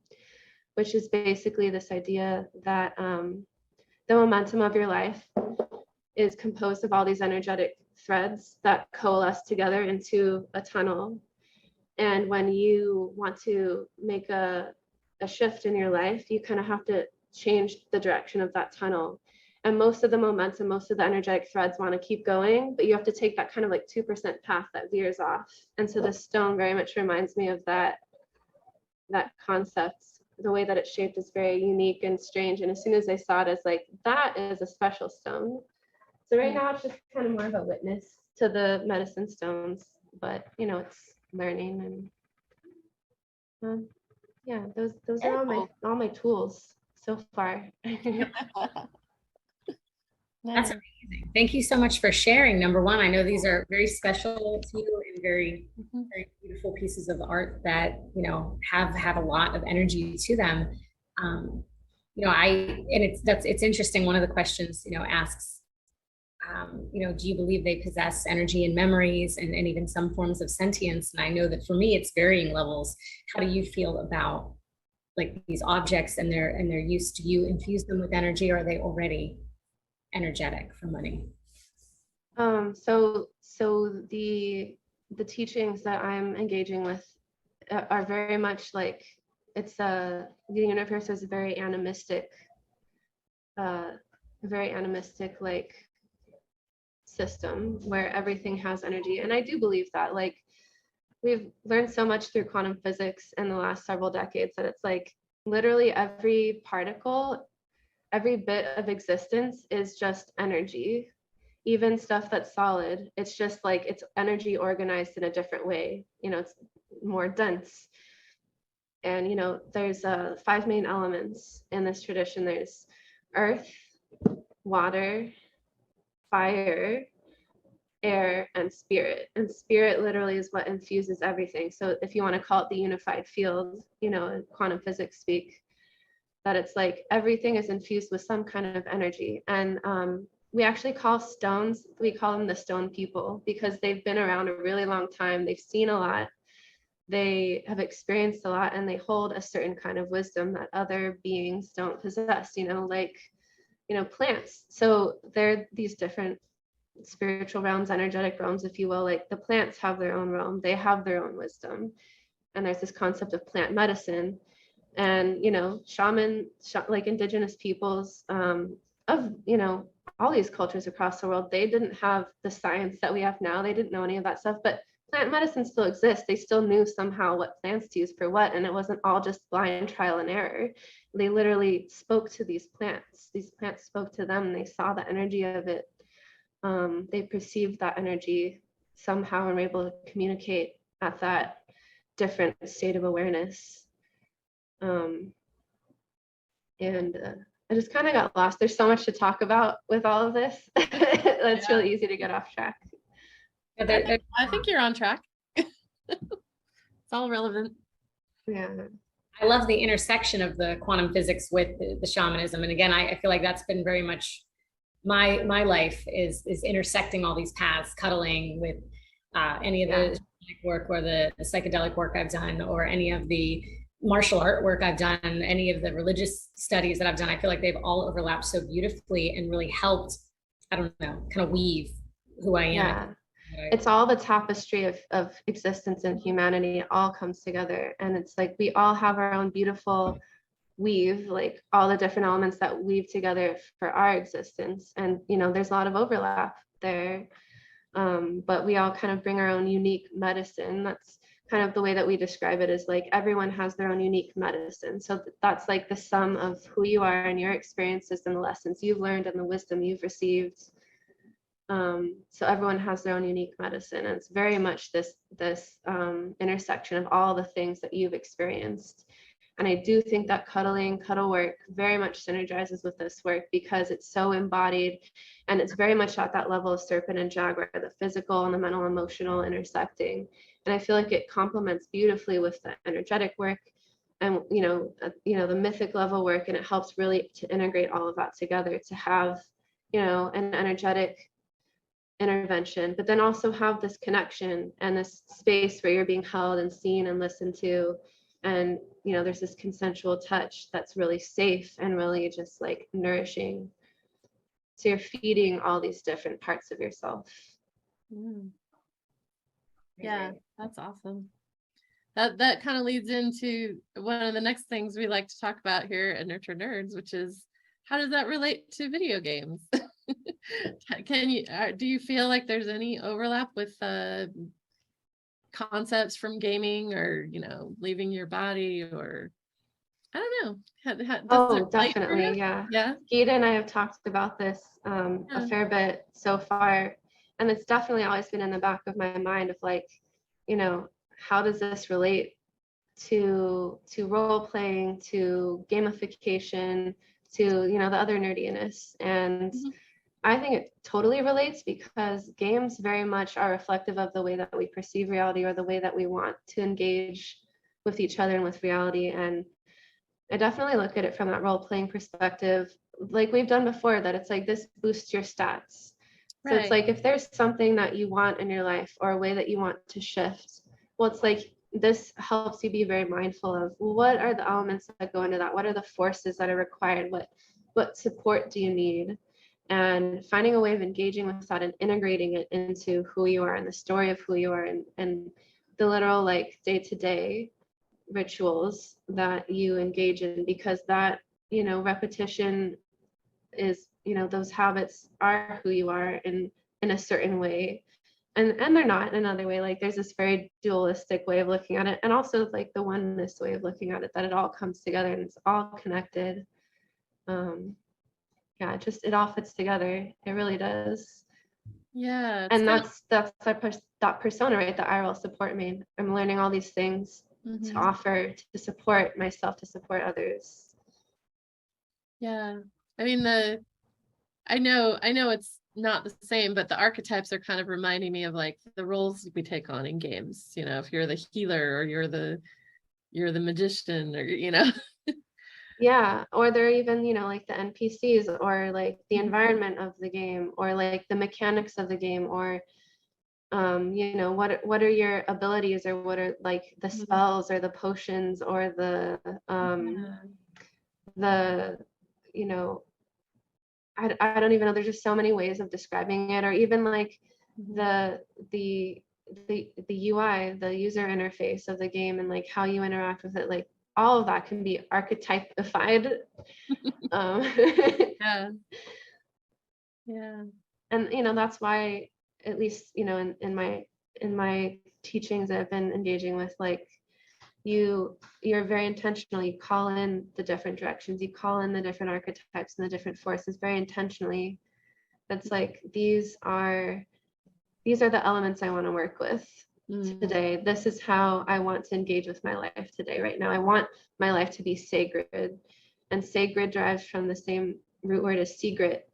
which is basically this idea that the momentum of your life is composed of all these energetic threads that coalesce together into a tunnel. And when you want to make a shift in your life, you kind of have to change the direction of that tunnel. And most of the momentum, most of the energetic threads want to keep going, but you have to take that kind of like 2% path that veers off. And so the stone very much reminds me of that concept. The way that it's shaped is very unique and strange. And as soon as I saw it, it's like, that is a special stone. So right now it's just kind of more of a witness to the medicine stones, but it's learning. And yeah, those are all my tools so far. That's amazing. Thank you so much for sharing. Number one, I know these are very special to you and very, very beautiful pieces of art that, have a lot of energy to them. It's interesting. One of the questions, asks, do you believe they possess energy and memories and even some forms of sentience? And I know that for me, it's varying levels. How do you feel about like these objects and their use? Do you infuse them with energy, or are they already energetic for money? So the the teachings that I'm engaging with are very much like, it's the universe is a very animistic like system where everything has energy. And I do believe that, like, we've learned so much through quantum physics in the last several decades that it's like literally every particle, every bit of existence is just energy. Even stuff that's solid, it's just like it's energy organized in a different way. You know, it's more dense. And you know, there's 5 main elements in this tradition. There's earth, water, fire, air, and spirit. And spirit literally is what infuses everything. So if you want to call it the unified field, you know, in quantum physics speak, that it's like everything is infused with some kind of energy. And we actually call stones, we call them the stone people, because they've been around a really long time. They've seen a lot, they have experienced a lot, and they hold a certain kind of wisdom that other beings don't possess, you know, like, you know, plants. So they're these different spiritual realms, energetic realms, if you will. Like the plants have their own realm, they have their own wisdom. And there's this concept of plant medicine. And, you know, like indigenous peoples of, you know, all these cultures across the world, they didn't have the science that we have now. They didn't know any of that stuff, but plant medicine still exists. They still knew somehow what plants to use for what. And it wasn't all just blind trial and error. They literally spoke to these plants. These plants spoke to them. They saw the energy of it. They perceived that energy somehow and were able to communicate at that different state of awareness. I just kind of got lost. There's so much to talk about with all of this. It's really easy to get off track. I think you're on track. It's all relevant. Yeah. I love the intersection of the quantum physics with the shamanism. And again, I feel like that's been very much my life is intersecting all these paths, cuddling with any of the work or the psychedelic work I've done, or any of the martial art work I've done, any of the religious studies that I've done. I feel like they've all overlapped so beautifully and really helped, I don't know, kind of weave who I am. Yeah. It's all the tapestry of existence and humanity. It all comes together. And it's like we all have our own beautiful weave, like all the different elements that weave together for our existence. And, you know, there's a lot of overlap there. But we all kind of bring our own unique medicine. That's kind of the way that we describe it, is like everyone has their own unique medicine. So that's like the sum of who you are and your experiences and the lessons you've learned and the wisdom you've received. So everyone has their own unique medicine, and it's very much this intersection of all the things that you've experienced. And I do think that cuddle work very much synergizes with this work, because it's so embodied, and it's very much at that level of serpent and jaguar, the physical and the mental, emotional intersecting. And I feel like it complements beautifully with the energetic work and, you know, the mythic level work. And it helps really to integrate all of that together, to have, you know, an energetic intervention, but then also have this connection and this space where you're being held and seen and listened to. And, you know, there's this consensual touch that's really safe and really just like nourishing. So you're feeding all these different parts of yourself. Yeah, that's awesome. That kind of leads into one of the next things we like to talk about here at Nurture Nerds, which is, how does that relate to video games? Do you feel like there's any overlap with concepts from gaming, or, you know, leaving your body, or I don't know. Oh, definitely. Yeah. Gita and I have talked about this a fair bit so far. And it's definitely always been in the back of my mind of like, you know, how does this relate to role playing, to gamification, to, you know, the other nerdiness. And I think it totally relates, because games very much are reflective of the way that we perceive reality, or the way that we want to engage with each other and with reality. And I definitely look at it from that role-playing perspective, like we've done before, that it's like this boosts your stats. So it's like, if there's something that you want in your life, or a way that you want to shift, well, it's like this helps you be very mindful of, well, what are the elements that go into that? What are the forces that are required? What support do you need? and finding a way of engaging with that and integrating it into who you are and the story of who you are, and the literal like day-to-day rituals that you engage in, because that, you know, repetition is, you know, those habits are who you are in a certain way, and they're not in another way. Like there's this very dualistic way of looking at it, and also like the oneness way of looking at it, that it all comes together and it's all connected. Yeah, it all fits together. It really does. Yeah. And that's that persona, right? The IRL Support Main. I'm learning all these things to offer, to support myself, to support others. Yeah. I mean, I know it's not the same, but the archetypes are kind of reminding me of like the roles we take on in games. You know, if you're the healer or you're the magician, or, you know. Yeah, or they're even, you know, like the NPCs, or like the environment of the game, or like the mechanics of the game, or you know, what are your abilities, or what are like the spells or the potions or the you know, I don't even know, there's just so many ways of describing it. Or even like the UI, the user interface of the game, and like how you interact with it, like all of that can be archetypified. Yeah. And you know, that's why, at least, you know, in my teachings I've been engaging with, like you're very intentional. You call in the different directions, you call in the different archetypes and the different forces very intentionally. That's like, these are the elements I want to work with today. This is how I want to engage with my life today. Right now I want my life to be sacred, and sacred derives from the same root word as secret.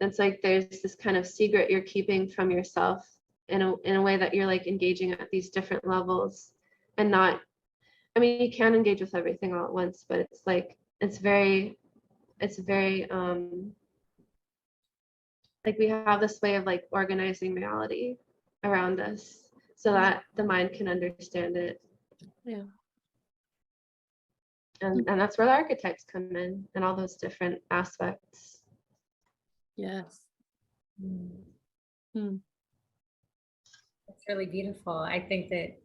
It's like there's this kind of secret you're keeping from yourself in a way that you're like engaging at these different levels, and not, I mean, you can engage with everything all at once, but it's like it's very like we have this way of like organizing reality around us so that the mind can understand it. Yeah. And that's where the archetypes come in, and all those different aspects. Yes. It's really beautiful. I think that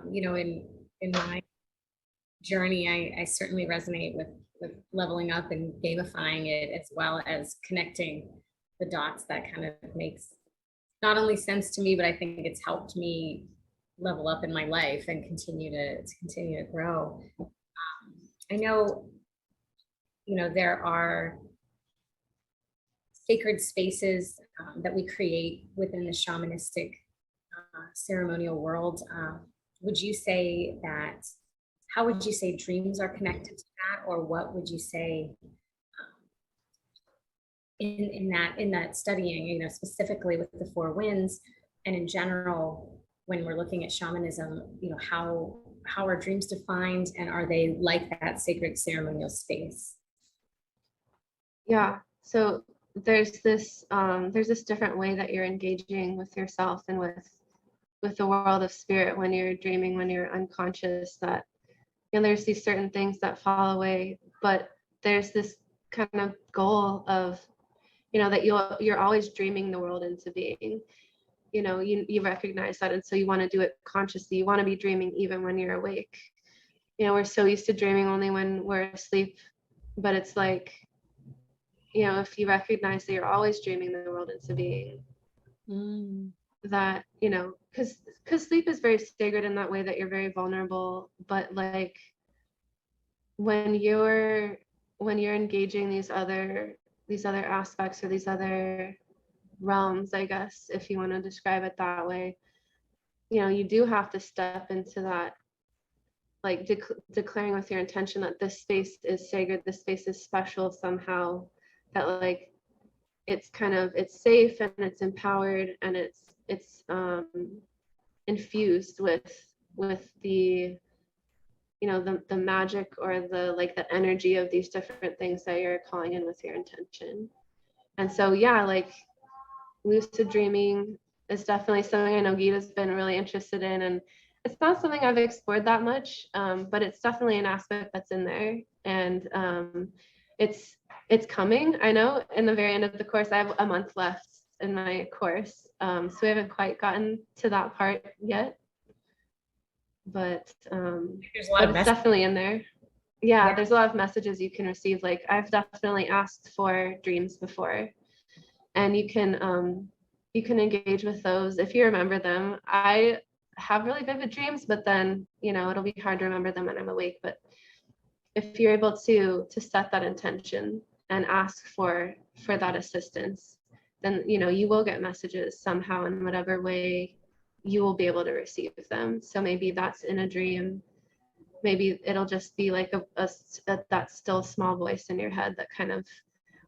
you know, in my journey, I certainly resonate with leveling up and gamifying it, as well as connecting the dots. That kind of makes not only sense to me, but I think it's helped me level up in my life and continue to grow. I know, you know, there are sacred spaces that we create within the shamanistic ceremonial world. Would you say that, how would you say dreams are connected to that? Or what would you say in that studying, you know, specifically with the four winds, and in general, when we're looking at shamanism, you know, how are dreams defined, and are they like that sacred ceremonial space? Yeah, so there's this different way that you're engaging with yourself and with the world of spirit when you're dreaming, when you're unconscious, that, you know, there's these certain things that fall away, but there's this kind of goal of, you know, that you're always dreaming the world into being. You know, you recognize that, and so you want to do it consciously. You want to be dreaming even when you're awake. You know, we're so used to dreaming only when we're asleep, but it's like, you know, if you recognize that you're always dreaming the world into being, that, you know, because sleep is very sacred in that way, that you're very vulnerable, but like when you're engaging these other aspects, or these other realms, I guess, if you want to describe it that way, you know, you do have to step into that, like declaring with your intention that this space is sacred, this space is special somehow, that like it's safe and it's empowered and it's infused with the, you know, the magic, or the like the energy of these different things that you're calling in with your intention. And so yeah, like lucid dreaming is definitely something I know Gita's been really interested in, and it's not something I've explored that much, but it's definitely an aspect that's in there. And it's coming. I know in the very end of the course, I have a month left in my course. So we haven't quite gotten to that part yet, but There's a lot of it's definitely in there. Yeah, there's a lot of messages you can receive. Like I've definitely asked for dreams before, and you can engage with those if you remember them. I have really vivid dreams, but then, you know, it'll be hard to remember them when I'm awake. But if you're able to set that intention and ask for that assistance, then, you know, you will get messages somehow in whatever way you will be able to receive them. So maybe that's in a dream. Maybe it'll just be like that still small voice in your head that kind of,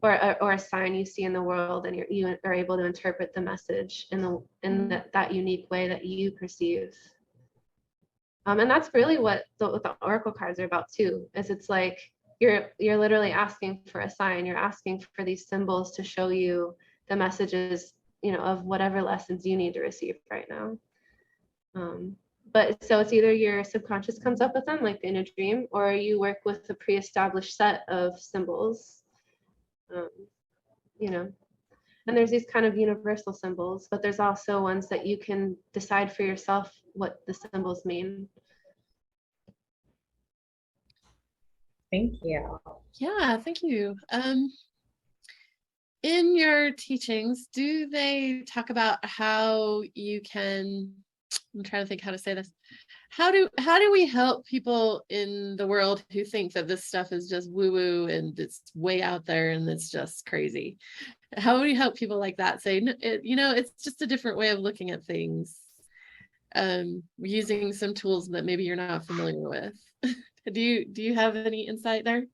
or a sign you see in the world, and you are able to interpret the message in that unique way that you perceive. And that's really what the oracle cards are about too. Is it's like you're literally asking for a sign. You're asking for these symbols to show you the messages, you know, of whatever lessons you need to receive right now. But so it's either your subconscious comes up with them, like in a dream, or you work with a pre-established set of symbols, you know. And there's these kind of universal symbols, but there's also ones that you can decide for yourself what the symbols mean. Thank you. Yeah, thank you. In your teachings, do they talk about how you can, I'm trying to think how to say this. How do we help people in the world who think that this stuff is just woo-woo and it's way out there and it's just crazy? How do we help people like that say, you know, it's just a different way of looking at things, using some tools that maybe you're not familiar with? Do you have any insight there?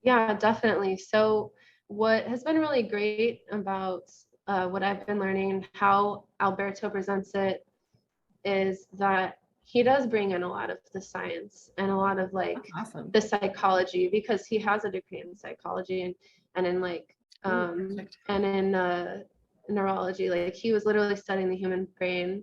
Yeah, definitely. So what has been really great about what I've been learning, how Alberto presents it, is that he does bring in a lot of the science and a lot of like the psychology, because he has a degree in psychology and in like and in neurology. Like he was literally studying the human brain,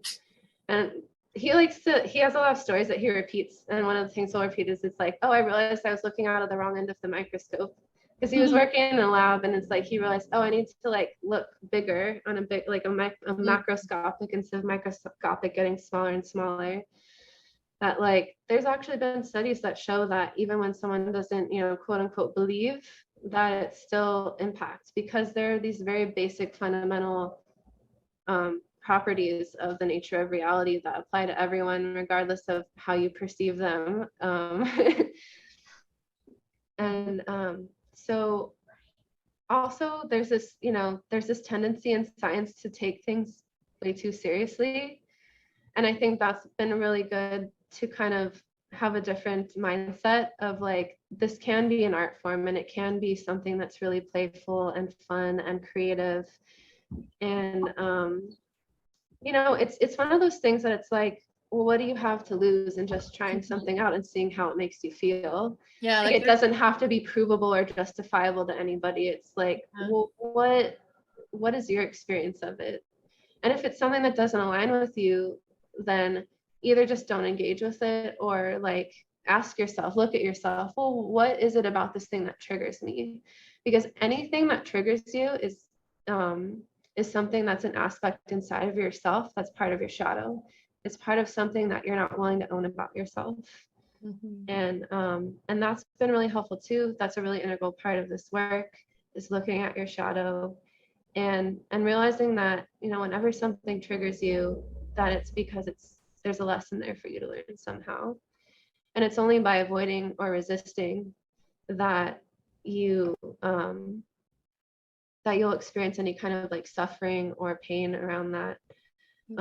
and he has a lot of stories that he repeats. And one of the things he'll repeat is, it's like, oh, I realized I was looking out of the wrong end of the microscope, because he was working in a lab, and it's like he realized, oh, I need to like look bigger on a big, like a macroscopic instead of microscopic, getting smaller and smaller. That like there's actually been studies that show that even when someone doesn't, you know, quote unquote believe, that it still impacts, because there are these very basic fundamental properties of the nature of reality that apply to everyone regardless of how you perceive them. And so also there's this, you know, there's this tendency in science to take things way too seriously, and I think that's been really good to kind of have a different mindset of like, this can be an art form, and it can be something that's really playful and fun and creative. And you know, it's one of those things that it's like, well, what do you have to lose in just trying something out and seeing how it makes you feel? Yeah, like it doesn't have to be provable or justifiable to anybody. It's like, well, what is your experience of it? And if it's something that doesn't align with you, then either just don't engage with it, or like ask yourself, look at yourself, well, what is it about this thing that triggers me? Because anything that triggers you is something that's an aspect inside of yourself that's part of your shadow. It's part of something that you're not willing to own about yourself. And that's been really helpful too. That's a really integral part of this work, is looking at your shadow and realizing that, you know, whenever something triggers you, that it's because there's a lesson there for you to learn somehow. And it's only by avoiding or resisting that you'll experience any kind of like suffering or pain around that, in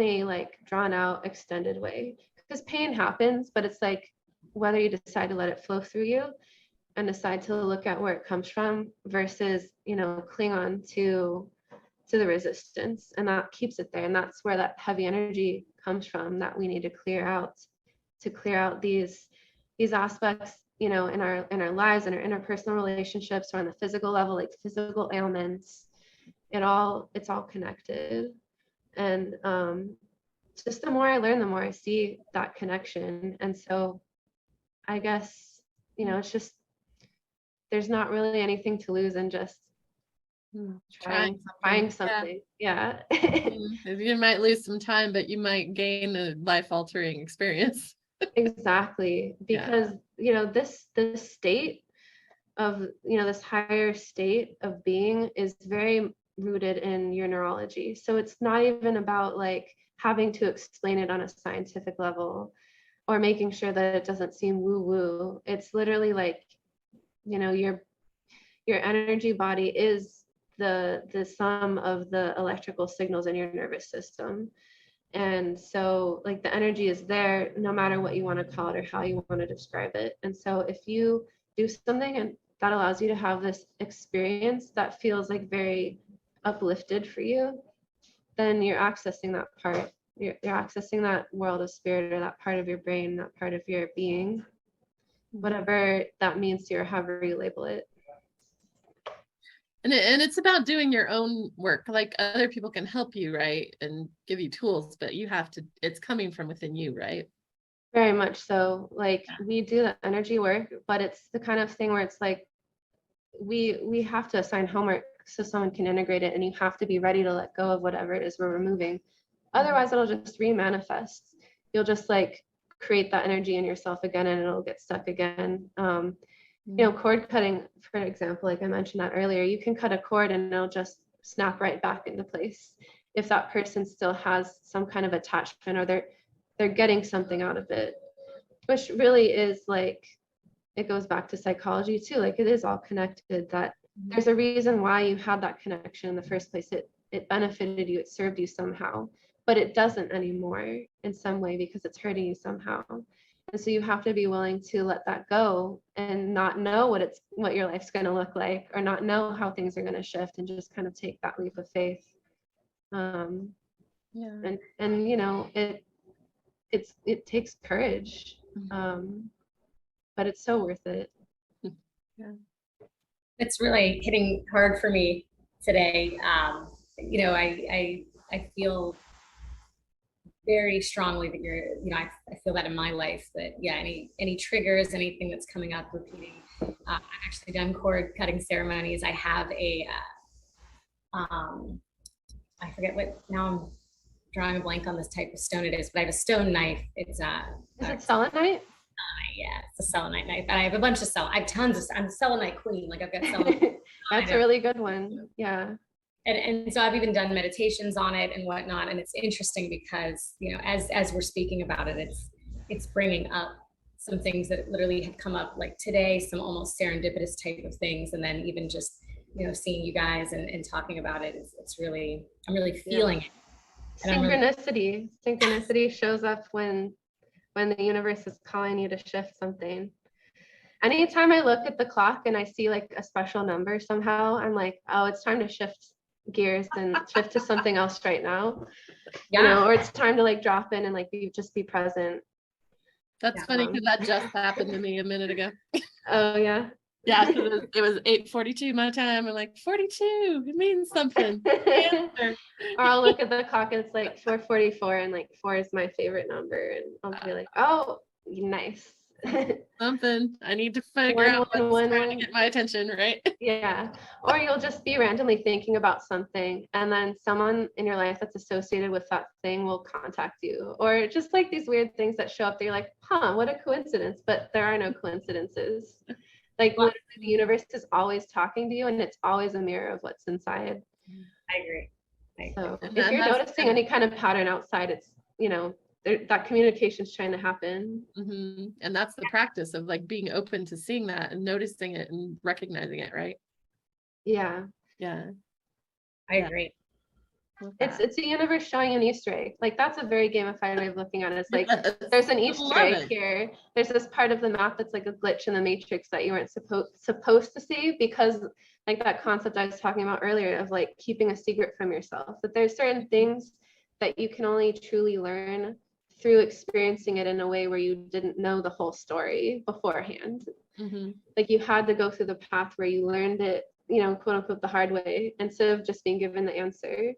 a like drawn out, extended way. Because pain happens, but it's like whether you decide to let it flow through you and decide to look at where it comes from, versus, you know, cling on to the resistance, and that keeps it there. And that's where that heavy energy comes from, that we need to clear out these aspects, you know, in our lives and our interpersonal relationships, or on the physical level, like physical ailments. It's all connected. And just the more I learn, the more I see that connection. And so I guess, you know, it's just there's not really anything to lose in just trying something. Yeah. You might lose some time, but you might gain a life-altering experience. Exactly. Because, you know, this state of, you know, this higher state of being is very rooted in your neurology. So it's not even about like having to explain it on a scientific level or making sure that it doesn't seem woo-woo. It's literally like, you know, your energy body is the sum of the electrical signals in your nervous system. And so like the energy is there no matter what you want to call it or how you want to describe it. And so if you do something and that allows you to have this experience that feels like very uplifted for you, then you're accessing that part. You're accessing that world of spirit or that part of your brain, that part of your being, whatever that means to you or however you label it. And it's about doing your own work. Like other people can help you, right? And give you tools, but you have to, it's coming from within you, right? Very much so. Like we do the energy work, but it's the kind of thing where it's like, we have to assign homework so someone can integrate it, and you have to be ready to let go of whatever it is we're removing. Otherwise it'll just re-manifest. You'll just like create that energy in yourself again and it'll get stuck again. You know, cord cutting, for example, like I mentioned that earlier, you can cut a cord and it'll just snap right back into place if that person still has some kind of attachment or they're getting something out of it, which really is like, it goes back to psychology too. Like it is all connected, that there's a reason why you had that connection in the first place. It benefited you, it served you somehow, but it doesn't anymore in some way because it's hurting you somehow. And so you have to be willing to let that go and not know what your life's going to look like, or not know how things are going to shift, and just kind of take that leap of faith. And you know, it takes courage, but it's so worth it. Yeah. It's really hitting hard for me today. You know, I feel very strongly that you're, you know, I feel that in my life, that any triggers, anything that's coming up, repeating. I've actually done cord cutting ceremonies. I have a, I forget what, now I'm drawing a blank on this type of stone it is, but I have a stone knife. It's is it selenite? Yeah, it's a selenite knife. And I have a bunch of I have tons of, I'm selenite queen. Like I've got selenite. That's a really good one. Yeah. And so I've even done meditations on it and whatnot. And it's interesting because, you know, as we're speaking about it, it's bringing up some things that literally had come up like today, some almost serendipitous type of things. And then even just, you know, seeing you guys and talking about it, it's really, I'm really feeling it. And synchronicity shows up when the universe is calling you to shift something. Anytime I look at the clock and I see like a special number somehow, I'm like, oh, it's time to shift gears and shift to something else right now. You know, or it's time to like drop in and like just be present. That's funny because that just happened to me a minute ago. Oh yeah. Yeah, it was 8:42 my time, and like 42, it means something. Or I'll look at the clock and it's like 4:44, and like 4 is my favorite number, and I'll be like, oh, nice. Something I need to figure out what's trying to get my attention, right? Yeah. Or you'll just be randomly thinking about something, and then someone in your life that's associated with that thing will contact you, or just like these weird things that show up that you're like, huh, what a coincidence. But there are no coincidences. Like literally the universe is always talking to you, and it's always a mirror of what's inside. I agree. So if you're noticing any kind of pattern outside, it's, you know, that communication is trying to happen. And that's the practice of like being open to seeing that and noticing it and recognizing it, right? Yeah. I agree. It's the universe showing an Easter egg. Like that's a very gamified way of looking at it. It's like there's an Easter egg here. There's this part of the map that's like a glitch in the matrix that you weren't supposed to see, because like that concept I was talking about earlier of like keeping a secret from yourself, that there's certain things that you can only truly learn through experiencing it in a way where you didn't know the whole story beforehand. Like you had to go through the path where you learned it, you know, quote unquote, the hard way, instead of just being given the answer.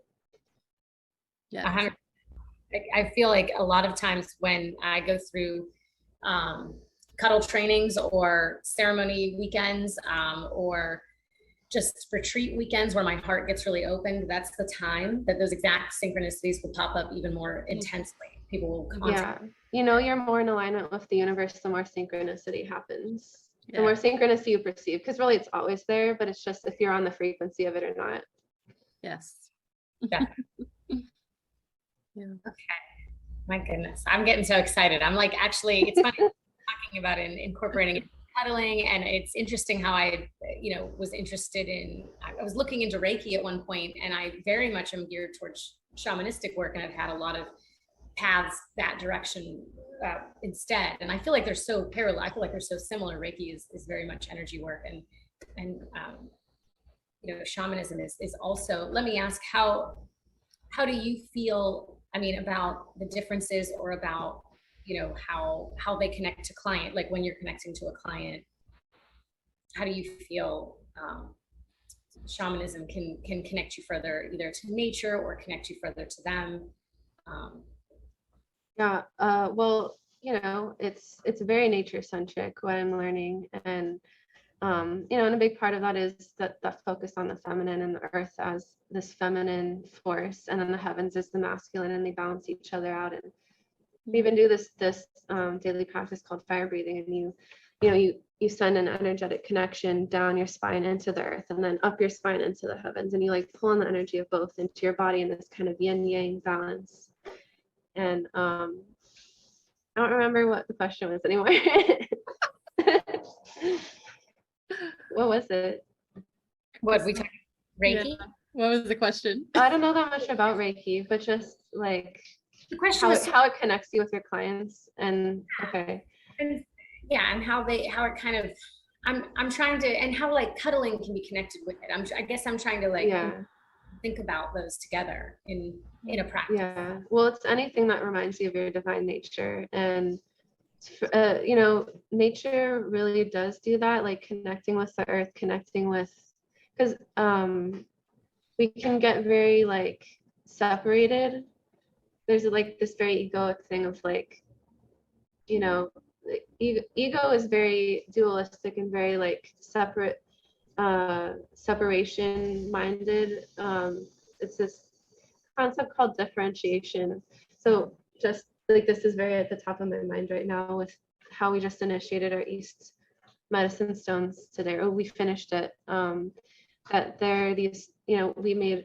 I feel like a lot of times when I go through cuddle trainings or ceremony weekends, or just retreat weekends where my heart gets really opened, that's the time that those exact synchronicities will pop up even more intensely. People will contact. Yeah, you're more in alignment with the universe, the more synchronicity happens. The more synchronicity you perceive, because really it's always there, but it's just if you're on the frequency of it or not. Yes. Yeah. Okay. My goodness, I'm getting so excited. I'm like, actually, it's funny talking about incorporating cuddling, and it's interesting how I, was interested in, I was looking into Reiki at one point, and I very much am geared towards shamanistic work, and I've had a lot of paths that direction instead. And I feel like they're so parallel. I feel like they're so similar. Reiki is very much energy work, and shamanism is also. Let me ask, how do you feel, about the differences, or about, how they connect to client, like when you're connecting to a client, how do you feel shamanism can connect you further either to nature or connect you further to them? Well, it's very nature centric what I'm learning, and and a big part of that is that focus on the feminine and the earth as this feminine force, and then the heavens is the masculine, and they balance each other out. And we even do this daily practice called fire breathing, and you send an energetic connection down your spine into the earth, and then up your spine into the heavens, and you like pull in the energy of both into your body in this kind of yin yang balance. And I don't remember what the question was anymore. What was it? What we talked Reiki? Yeah. What was the question? I don't know that much about Reiki, but just like the question how it connects you with your clients, and and how it kind of, I'm trying to, and how like cuddling can be connected with it. I guess I'm trying to think about those together in a practice. Yeah, well, it's anything that reminds you of your divine nature, and nature really does do that, like connecting with the earth, connecting with, because we can get very like separated. There's like this very egoic thing of like, ego is very dualistic and very like separation minded. It's this concept called differentiation. So just like, this is very at the top of my mind right now with how we just initiated our East medicine stones today, or we finished it. That there are these, we made,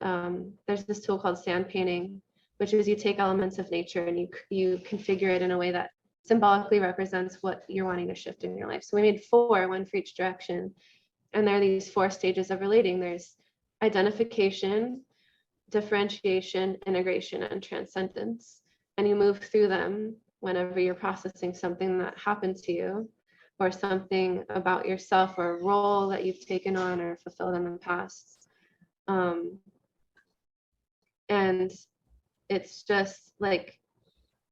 there's this tool called sand painting, which is you take elements of nature and you configure it in a way that symbolically represents what you're wanting to shift in your life. So we made 4, one for each direction. And there are these 4 stages of relating. There's identification, differentiation, integration, and transcendence. And you move through them whenever you're processing something that happened to you, or something about yourself, or a role that you've taken on or fulfilled in the past. And it's just like,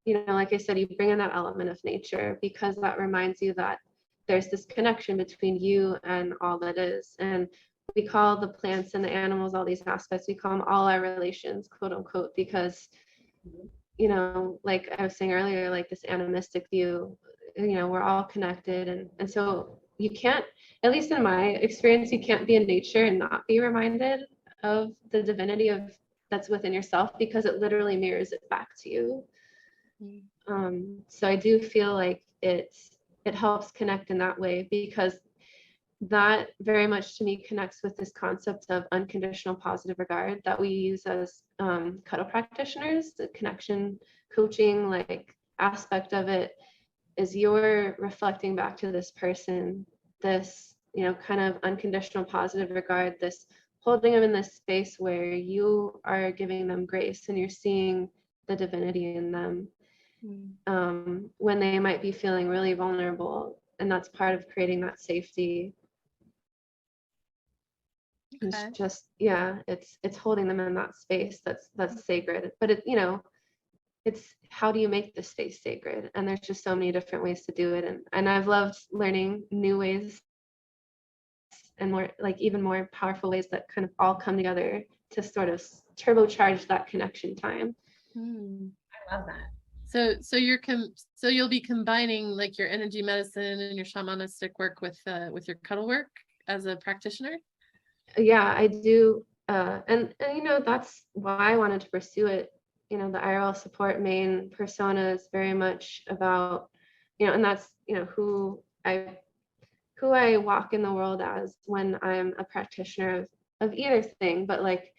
like I said, you bring in that element of nature, because that reminds you that there's this connection between you and all that is. And we call the plants and the animals, all these aspects, we call them all our relations, quote unquote, because, like I was saying earlier, like this animistic view, we're all connected. And so you can't, at least in my experience, you can't be in nature and not be reminded of the divinity that's within yourself, because it literally mirrors it back to you. So I do feel like it helps connect in that way, because that very much to me connects with this concept of unconditional positive regard that we use as cuddle practitioners. The connection coaching like aspect of it is you're reflecting back to this person, this, kind of unconditional positive regard, this holding them in this space where you are giving them grace and you're seeing the divinity in them. When they might be feeling really vulnerable, and that's part of creating that safety. Okay. It's just, it's holding them in that space that's sacred. But it's how do you make the space sacred? And there's just so many different ways to do it. And I've loved learning new ways and more, like even more powerful ways that kind of all come together to sort of turbocharge that connection time. I love that. So you'll be combining like your energy medicine and your shamanistic work with your cuddle work as a practitioner? Yeah, I do. And you know, that's why I wanted to pursue it. You know, the IRL Support Main persona is very much about, you know, and that's, you know, who I walk in the world as when I'm a practitioner of either thing. But like,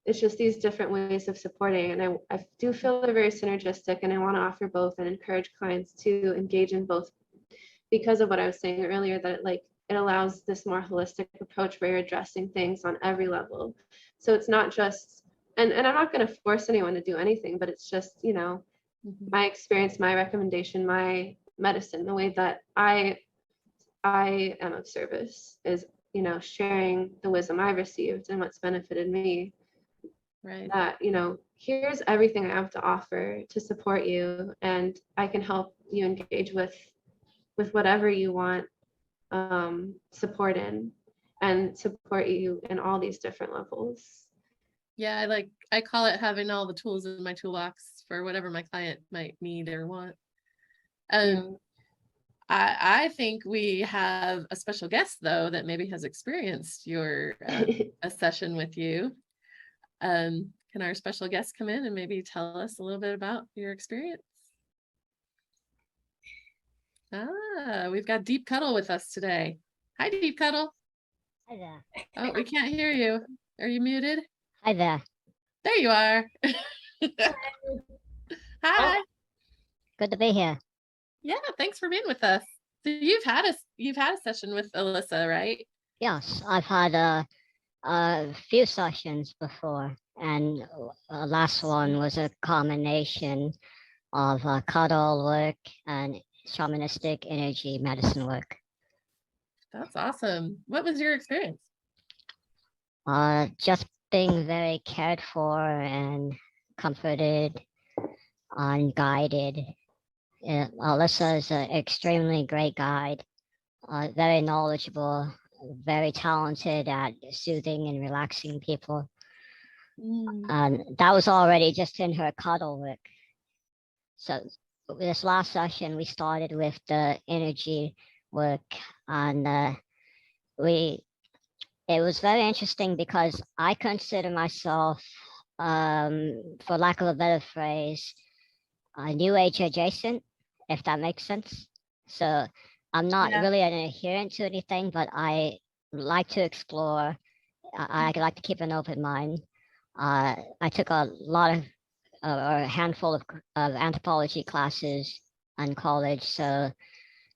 it's just these different ways of supporting. And I do feel they're very synergistic, and I want to offer both and encourage clients to engage in both because of what I was saying earlier, that it allows this more holistic approach where you're addressing things on every level. So it's not just, and I'm not going to force anyone to do anything, but it's just, you know, my experience, my recommendation, my medicine, the way that I am of service is, you know, sharing the wisdom I've received and what's benefited me. Right. That, you know, here's everything I have to offer to support you, and I can help you engage with whatever you want support in, and support you in all these different levels. Yeah, I call it having all the tools in my toolbox for whatever my client might need or want. Yeah. I think we have a special guest though that maybe has experienced your a session with you. Can our special guest come in and maybe tell us a little bit about your experience? We've got Deep Cuddle with us today. Hi, Deep Cuddle. Hi there. Oh, we can't hear you. Are you muted? Hi there. There you are. Hi. Good to be here. Yeah, thanks for being with us. So you've had a session with Alyssa, right? Yes, I've had a few sessions before, and last one was a combination of cuddle work and shamanistic energy medicine work. That's awesome. What was your experience? Just being very cared for and comforted and guided. Alyssa is an extremely great guide, very knowledgeable, very talented at soothing and relaxing people. And that was already just in her cuddle work. So this last session, we started with the energy work, and it was very interesting because I consider myself, for lack of a better phrase, New Age adjacent, if that makes sense. So I'm not really an adherent to anything, but I like to explore. I like to keep an open mind. I took a lot of, or a handful of anthropology classes in college, so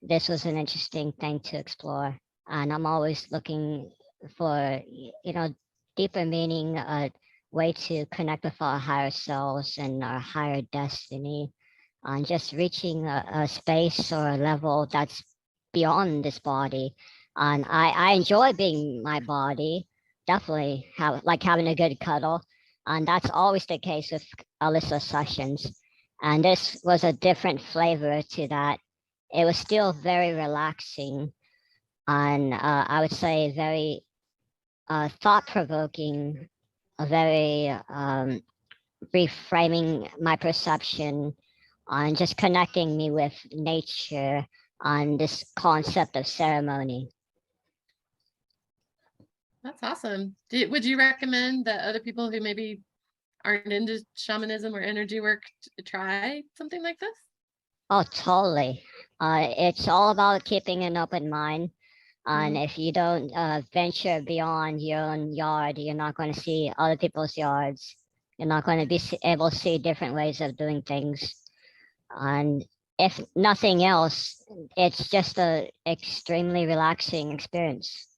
this was an interesting thing to explore. And I'm always looking for, you know, deeper meaning, a way to connect with our higher selves and our higher destiny, and just reaching a space or a level that's beyond this body. And I enjoy being my body, definitely having a good cuddle. And that's always the case with Alyssa sessions. And this was a different flavor to that. It was still very relaxing, and I would say very thought-provoking, very reframing my perception, on just connecting me with nature on this concept of ceremony. That's awesome. Would you recommend that other people who maybe aren't into shamanism or energy work try something like this? Oh, totally. It's all about keeping an open mind. And if you don't venture beyond your own yard, you're not going to see other people's yards. You're not going to be able to see different ways of doing things. And if nothing else, it's just an extremely relaxing experience.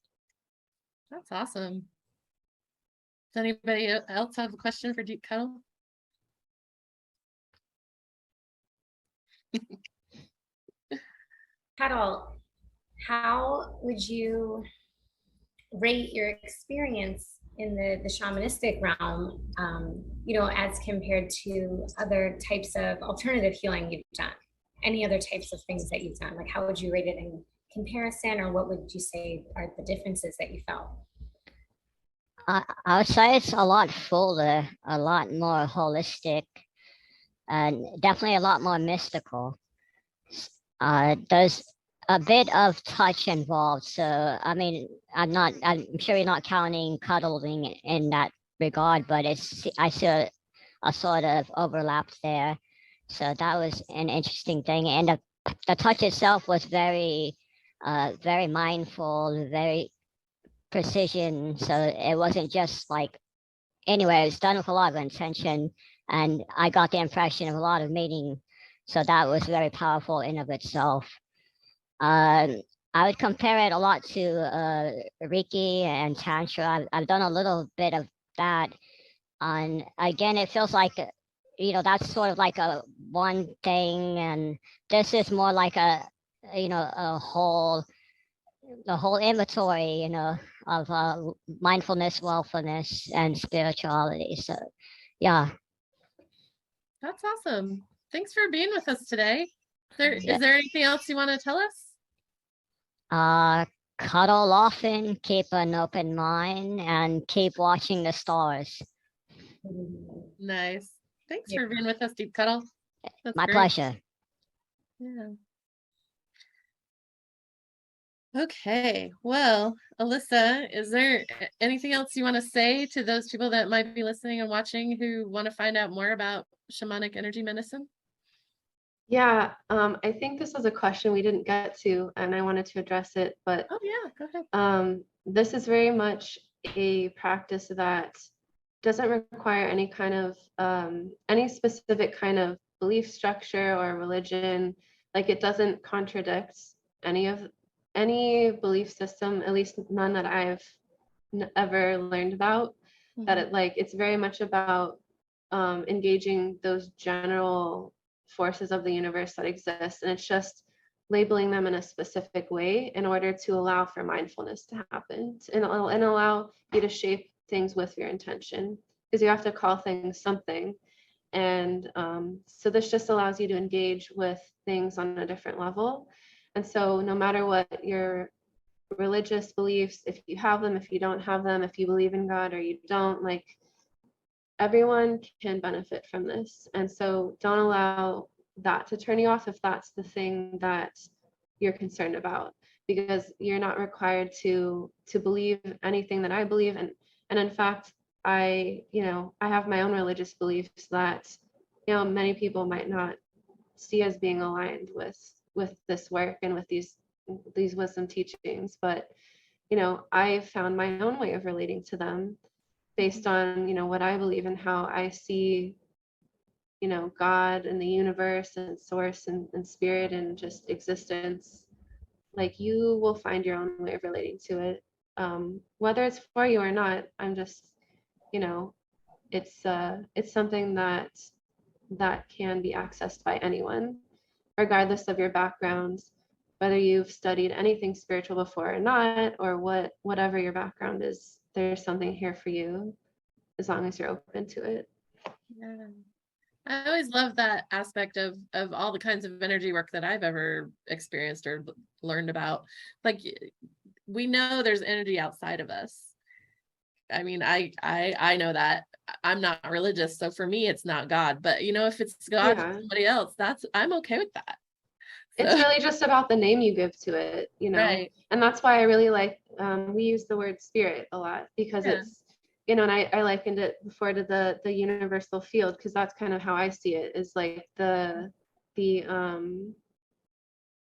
That's awesome. Does anybody else have a question for Deep Cuddle? Cuddle, how would you rate your experience in the shamanistic realm, you know, as compared to other types of alternative healing you've done? Any other types of things that you've done? Like, how would you rate it in comparison, or what would you say are the differences that you felt? I would say it's a lot fuller, a lot more holistic. and definitely a lot more mystical. There's a bit of touch involved. So, I mean, I'm sure you're not counting cuddling in that regard, but I see a sort of overlap there. So that was an interesting thing. And the touch itself was very mindful, very precision. So it wasn't just like, anyway, it's done with a lot of intention. And I got the impression of a lot of meaning. So that was very powerful in of itself. I would compare it a lot to Reiki and Tantra. I've done a little bit of that. And again, it feels like, that's sort of like a one thing. And this is more like the whole inventory, of mindfulness, willfulness, and spirituality. So, yeah. That's awesome. Thanks for being with us today. Is there anything else you want to tell us? Cuddle often, keep an open mind, and keep watching the stars. Nice. Thanks for being with us, Deep Cuddle. That's My great. pleasure. Yeah. Okay. Well, Alyssa, is there anything else you want to say to those people that might be listening and watching who want to find out more about shamanic energy medicine? Yeah, I think this was a question we didn't get to, and I wanted to address it, but Oh yeah, go ahead. this is very much a practice that doesn't require any kind of any specific kind of belief structure or religion. Like, it doesn't contradict any belief system, at least none that I've ever learned about. That it's very much about engaging those general forces of the universe that exist, and it's just labeling them in a specific way in order to allow for mindfulness to happen and allow you to shape things with your intention, because you have to call things something. And so this just allows you to engage with things on a different level. And so no matter what your religious beliefs, if you have them, if you don't have them, if you believe in God or you don't, like, everyone can benefit from this. And so don't allow that to turn you off if that's the thing that you're concerned about, because you're not required to believe anything that I believe. And in fact, I have my own religious beliefs that many people might not see as being aligned with this work and with these wisdom teachings, but I've found my own way of relating to them based on what I believe and how I see God and the universe and source and spirit and just existence. Like, you will find your own way of relating to it, whether it's for you or not. I'm just it's something that can be accessed by anyone, regardless of your background, whether you've studied anything spiritual before or not, or whatever your background is. There's something here for you as long as you're open to it. Yeah. I always love that aspect of all the kinds of energy work that I've ever experienced or learned about. Like, we know there's energy outside of us. I mean, I know that. I'm not religious, so for me it's not God, but if it's God for somebody else, I'm okay with that. It's really just about the name you give to it, Right. And that's why I really like, we use the word spirit a lot, because it's, and I likened it before to the universal field, because that's kind of how I see it, is like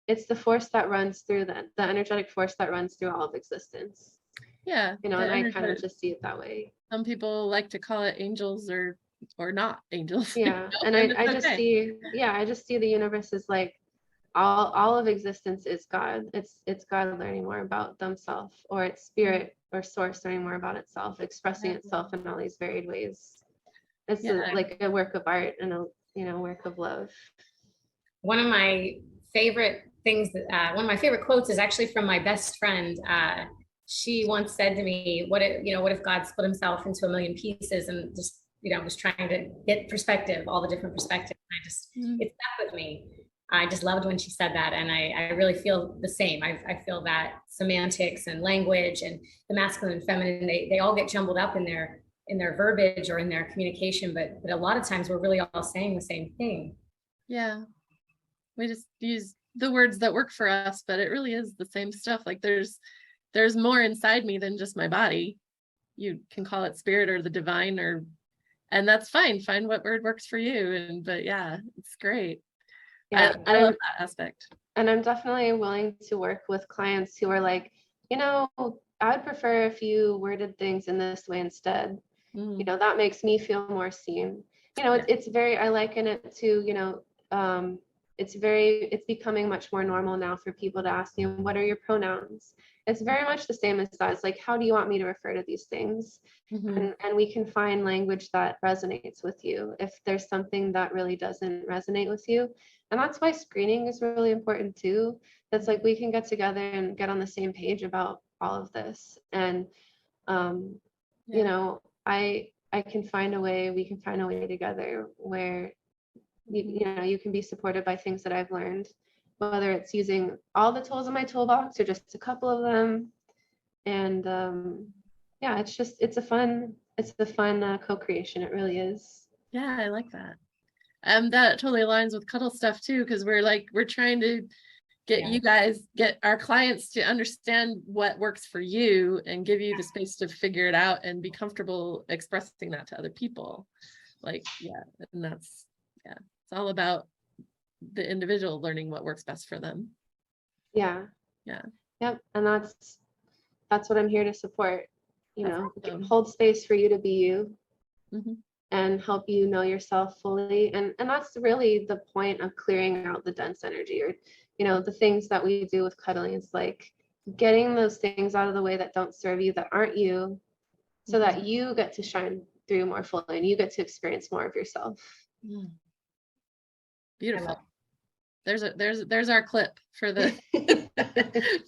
it's the force that runs through the energetic force that runs through all of existence. Yeah. And I kind of just see it that way. Some people like to call it angels or not angels. Yeah. And I just see the universe as like, all of existence is God. It's God learning more about themselves, or it's spirit or source learning more about itself, expressing itself in all these varied ways. It's like a work of art and a work of love. One of my favorite things, one of my favorite quotes is actually from my best friend. She once said to me, what if God split himself into a million pieces and just, was trying to get perspective, all the different perspectives. And it stuck with me. I just loved when she said that. And I really feel the same. I feel that semantics and language and the masculine and feminine, they all get jumbled up in there in their verbiage or in their communication, but a lot of times we're really all saying the same thing. Yeah. We just use the words that work for us, but it really is the same stuff. Like there's more inside me than just my body. You can call it spirit or the divine, and that's fine. Find what word works for you. But yeah, it's great. Yeah, I love that aspect. And I'm definitely willing to work with clients who are like, I would prefer if you worded things in this way instead. That makes me feel more seen. It's very, I liken it to, it's becoming much more normal now for people to ask you, what are your pronouns? It's very much the same as that. It's like, how do you want me to refer to these things? And we can find language that resonates with you if there's something that really doesn't resonate with you. And that's why screening is really important too. That's like, we can get together and get on the same page about all of this. And, I can find a way, we can find a way together where, you can be supported by things that I've learned, whether it's using all the tools in my toolbox or just a couple of them. And it's a fun co-creation. It really is. Yeah, I like that. That totally aligns with cuddle stuff too, because we're trying to get our clients to understand what works for you and give you the space to figure it out and be comfortable expressing that to other people. And it's all about the individual learning what works best for them. Yeah. Yep. And that's what I'm here to support. Hold space for you to be you. And help you know yourself fully. And that's really the point of clearing out the dense energy, or the things that we do with cuddling is like getting those things out of the way that don't serve you, that aren't you, so that you get to shine through more fully and you get to experience more of yourself. Beautiful. There's our clip for the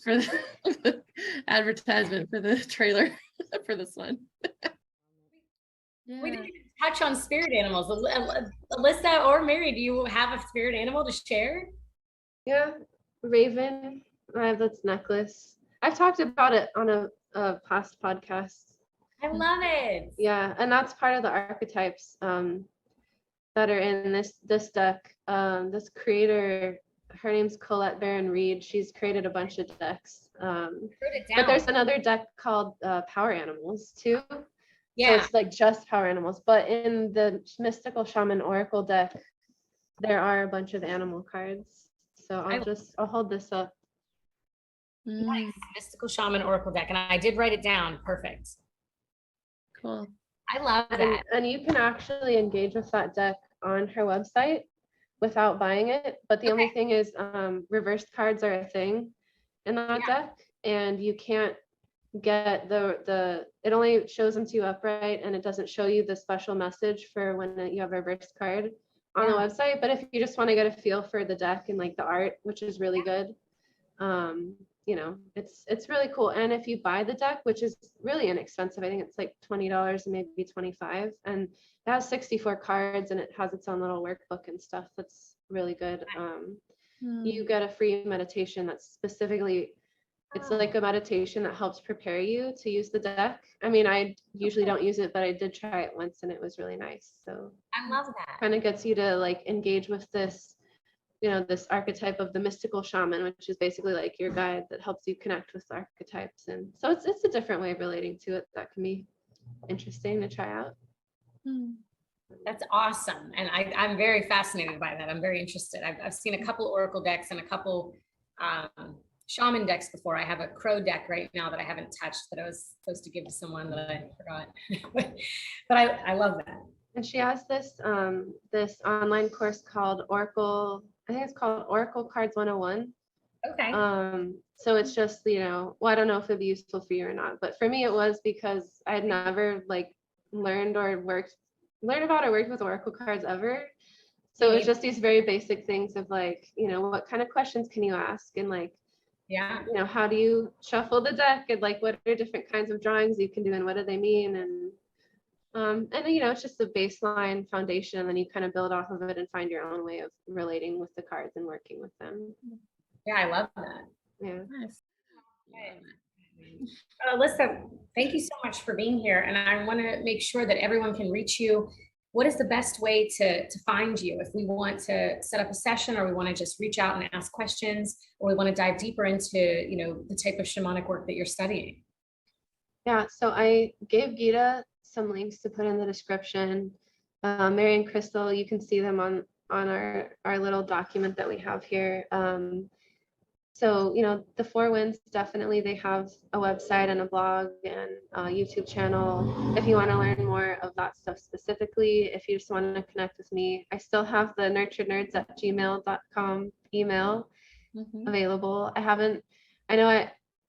for the advertisement, for the trailer for this one. We didn't even touch on spirit animals. Alyssa or Mary, do you have a spirit animal to share? Yeah, Raven. I have this necklace. I've talked about it on a past podcast. I love it. Yeah, and that's part of the archetypes that are in this deck. This creator, her name's Colette Baron Reed. She's created a bunch of decks. But there's another deck called Power Animals too. Yeah. So it's like just power animals. But in the Mystical Shaman Oracle deck, there are a bunch of animal cards. So I'll hold this up. Nice. Mystical Shaman Oracle deck. And I did write it down. Perfect. Cool. I love that. And you can actually engage with that deck on her website without buying it. But the only thing is reversed cards are a thing in that deck. And you can't get it only shows them to you upright, and it doesn't show you the special message for when you have a reversed card on the website. But if you just want to get a feel for the deck and like the art, which is really good, it's really cool. And if you buy the deck, which is really inexpensive, I think it's like $20 and maybe $25, and it has 64 cards and it has its own little workbook and stuff. That's really good. You get a free meditation that's specifically, it's like a meditation that helps prepare you to use the deck. I mean, I usually don't use it, but I did try it once and it was really nice. So I love that. Kind of gets you to like engage with this, this archetype of the mystical shaman, which is basically like your guide that helps you connect with archetypes. And so it's a different way of relating to it that can be interesting to try out. That's awesome. And I'm very fascinated by that. I'm very interested. I've seen a couple Oracle decks and a couple shaman decks before. I have a crow deck right now that I haven't touched, that I was supposed to give to someone that I forgot. But I love that. And she has this this online course called Oracle, I think it's called Oracle Cards 101. Okay. So it's just, well, I don't know if it'd be useful for you or not, but for me it was, because I had never like learned about or worked with Oracle cards ever. So it's just these very basic things of like, what kind of questions can you ask, and like, how do you shuffle the deck, and like what are different kinds of drawings you can do and what do they mean, and it's just a baseline foundation, and then you kind of build off of it and find your own way of relating with the cards and working with them. Yeah, I love that. Yeah. Nice. Alyssa, thank you so much for being here. And I want to make sure that everyone can reach you. What is the best way to find you if we want to set up a session, or we want to just reach out and ask questions, or we want to dive deeper into, the type of shamanic work that you're studying? Yeah, so I gave Gita some links to put in the description. Mary and Crystal, you can see them on our little document that we have here. So, the Four Winds, definitely they have a website and a blog and a YouTube channel. If you want to learn more of that stuff specifically, if you just want to connect with me, I still have the nurturednerds@gmail.com email available.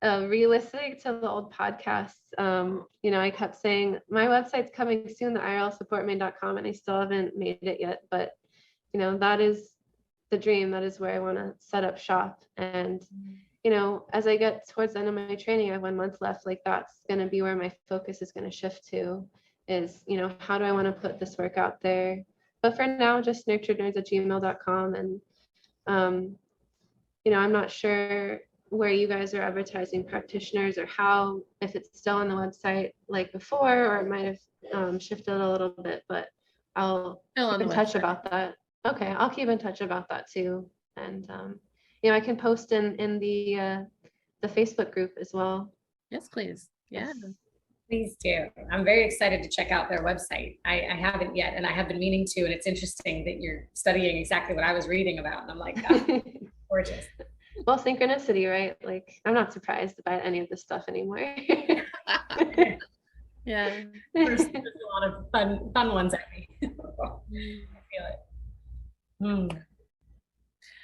Re-listening to the old podcasts, I kept saying my website's coming soon, the IRL Support Main.com, and I still haven't made it yet, but that is the dream. That is where I want to set up shop. And as I get towards the end of my training, I have 1 month left, like that's going to be where my focus is going to shift to, is how do I want to put this work out there. But for now, just nurturednerds@gmail.com. And I'm not sure where you guys are advertising practitioners, or how, if it's still on the website like before, or it might have shifted a little bit, but I'll keep in touch about that. Okay, I'll keep in touch about that too. And I can post in the Facebook group as well. Yes, please. Yeah. Please do. I'm very excited to check out their website. I haven't yet, and I have been meaning to, and it's interesting that you're studying exactly what I was reading about. And I'm like, oh, gorgeous. Well, synchronicity, right? Like, I'm not surprised by any of this stuff anymore. Yeah. There's a lot of fun ones at me. I feel it.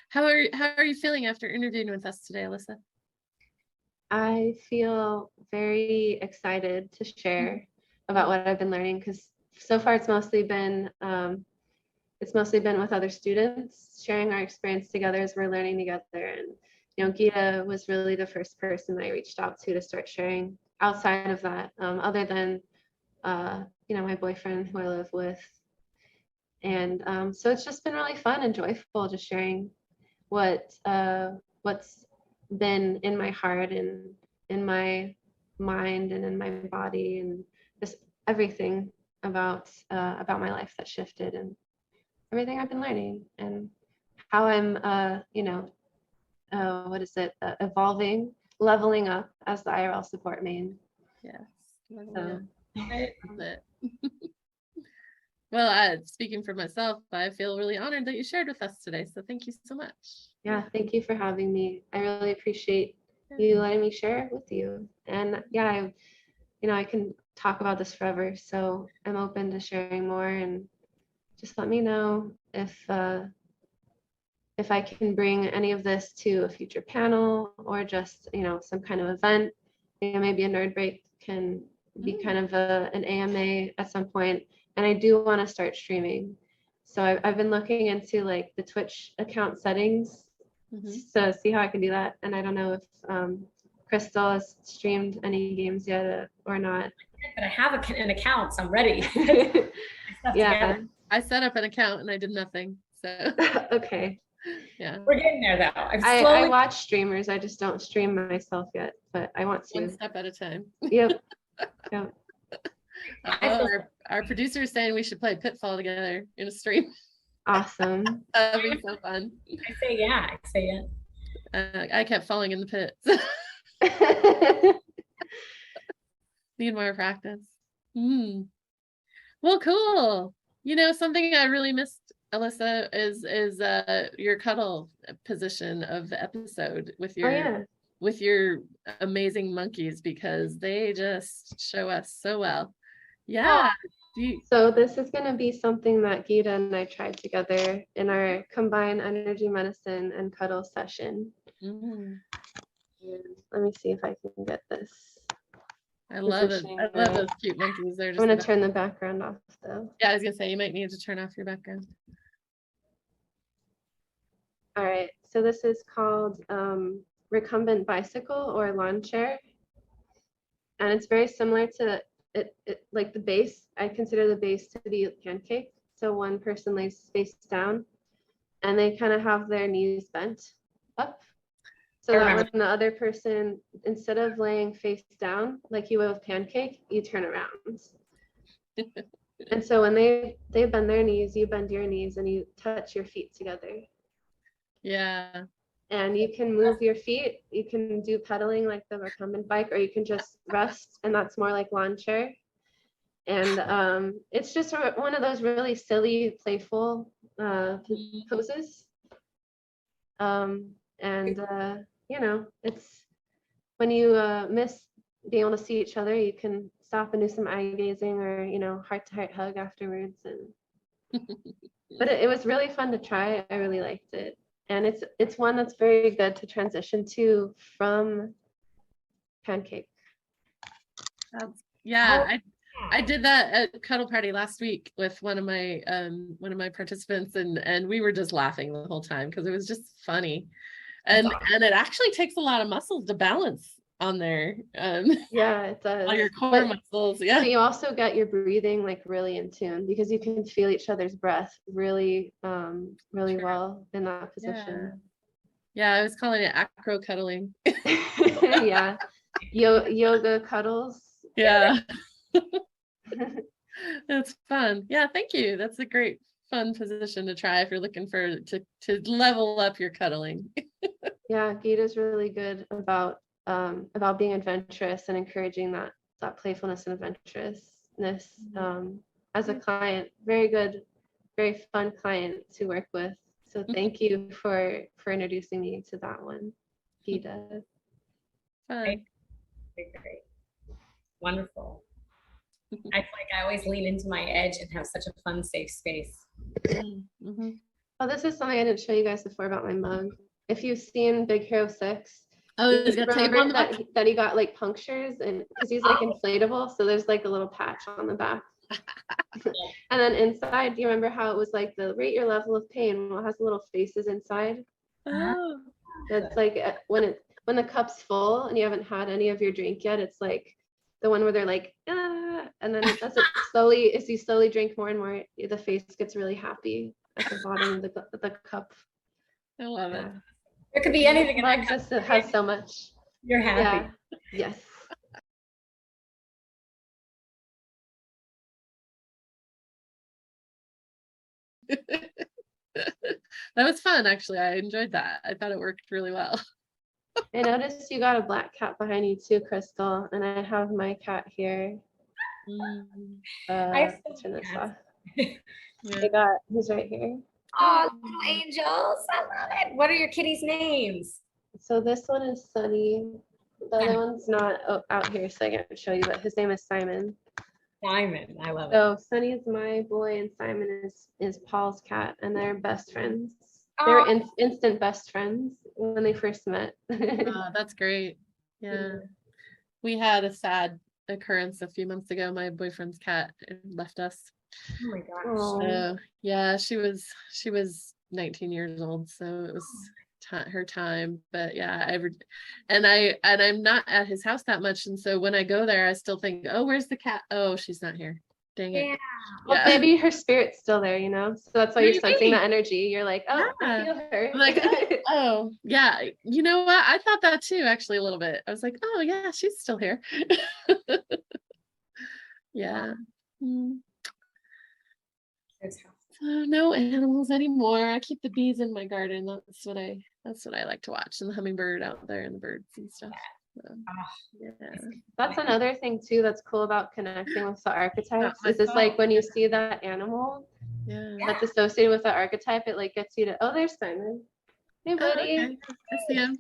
How are you feeling after interviewing with us today, Alyssa? I feel very excited to share about what I've been learning, because so far it's mostly been with other students, sharing our experience together as we're learning together. And Gita was really the first person I reached out to start sharing outside of that, other than my boyfriend who I live with. And so it's just been really fun and joyful, just sharing what's been in my heart and in my mind and in my body, and just everything about my life that shifted, and everything I've been learning, and how I'm evolving, leveling up as the IRL Support Main. Yes. So. Well, speaking for myself, I feel really honored that you shared with us today. So thank you so much. Yeah, thank you for having me. I really appreciate you letting me share with you. And yeah, I can talk about this forever. So I'm open to sharing more, and just let me know if I can bring any of this to a future panel, or just, some kind of event. Maybe a nerd break can be kind of an AMA at some point. And I do want to start streaming. So I've been looking into like the Twitch account settings, so see how I can do that. And I don't know if Crystal has streamed any games yet or not. But I have an account, so I'm ready. Yeah. I set up an account and I did nothing. So okay. Yeah. We're getting there though. I watch streamers. I just don't stream myself yet, but I want to. One step at a time. Yep. Yep. Our producer is saying we should play Pitfall together in a stream. Awesome. That'd be so fun. I say yeah. I kept falling in the pit. Need more practice. Well, cool. Something I really missed, Alyssa, is your cuddle position of the episode with your with your amazing monkeys, because they just show us so well. Yeah. So this is going to be something that Gita and I tried together in our combined energy medicine and cuddle session. And let me see if I can get this. I love it. I love those cute monkeys. They're just I'm going to turn the background off though. Yeah, I was going to say you might need to turn off your background. All right. So this is called recumbent bicycle or lawn chair. And it's very similar to it like the base. I consider the base to be a pancake. So one person lays face down and they kind of have their knees bent up. So that when the other person, instead of laying face down like you would with pancake, you turn around. And so when they bend their knees, you bend your knees and you touch your feet together. Yeah. And you can move your feet. You can do pedaling like the recumbent bike, or you can just rest, and that's more like lawn chair. And it's just one of those really silly, playful poses. You know, it's when you miss being able to see each other, you can stop and do some eye gazing, or, you know, heart-to-heart hug afterwards. And but it was really fun to try. I really liked it. And it's one that's very good to transition to from pancake. Yeah, I did that at Cuddle Party last week with one of my participants, and we were just laughing the whole time because it was just funny. And it actually takes a lot of muscles to balance on there. Yeah, it does. All your core muscles. Yeah. So you also get your breathing like really in tune, because you can feel each other's breath really well in that position. Yeah, I was calling it acro cuddling. Yeah. Yoga cuddles. Yeah. It's fun. Yeah, thank you. That's a great fun position to try if you're looking for to level up your cuddling. Yeah, Gita's really good about being adventurous and encouraging that playfulness and adventurousness. As a client, very good, very fun client to work with. So thank you for introducing me to that one, Gita. Fun. Great. Wonderful. I feel like I always lean into my edge and have such a fun, safe space. Mm-hmm. Oh, this is something I didn't show you guys before about my mug. If you've seen Big Hero 6, he's got tape on the back? that he got like punctures, and because he's like inflatable, so there's like a little patch on the back. And then inside, do you remember how it was like the rate your level of pain? Well, it has little faces inside. Oh. It's like when the cup's full and you haven't had any of your drink yet, it's like the one where they're like, ah, and then as you slowly drink more and more, the face gets really happy at the bottom of the cup. I love it. There could be anything in that It cup. just has so much. You're happy. Yeah. Yes. That was fun, actually. I enjoyed that. I thought it worked really well. I noticed you got a black cat behind you too, Crystal, and I have my cat here. Turn this off. Yeah. He's right here. Oh, little angels. I love it. What are your kitties' names? So this one is Sunny. The other one's not out here, so I can't show you, but his name is Simon. Simon. I love it. So Sunny is my boy and Simon is Paul's cat, and they're best friends. Oh. They were instant best friends when they first met. That's great. Yeah. We had a sad occurrence a few months ago. My boyfriend's cat left us. Oh my gosh. So yeah, she was 19 years old, so it was her time. But yeah, I'm not at his house that much, and so when I go there, I still think, oh, where's the cat? Oh, she's not here. Dang it. Yeah. Well, maybe her spirit's still there, you know? So that's why you're sensing that energy. You're like, oh, Yeah. I feel her. I'm like, oh, yeah. You know what? I thought that too, actually, a little bit. I was like, oh, yeah, she's still here. Yeah. So no animals anymore. I keep the bees in my garden. That's what I like to watch, and the hummingbird out there and the birds and stuff. So, yeah. That's another thing too that's cool about connecting with the archetypes. Is this like when you see that animal that's associated with the archetype, it like gets you to, oh, there's Simon. Hey, buddy. Okay. I see him.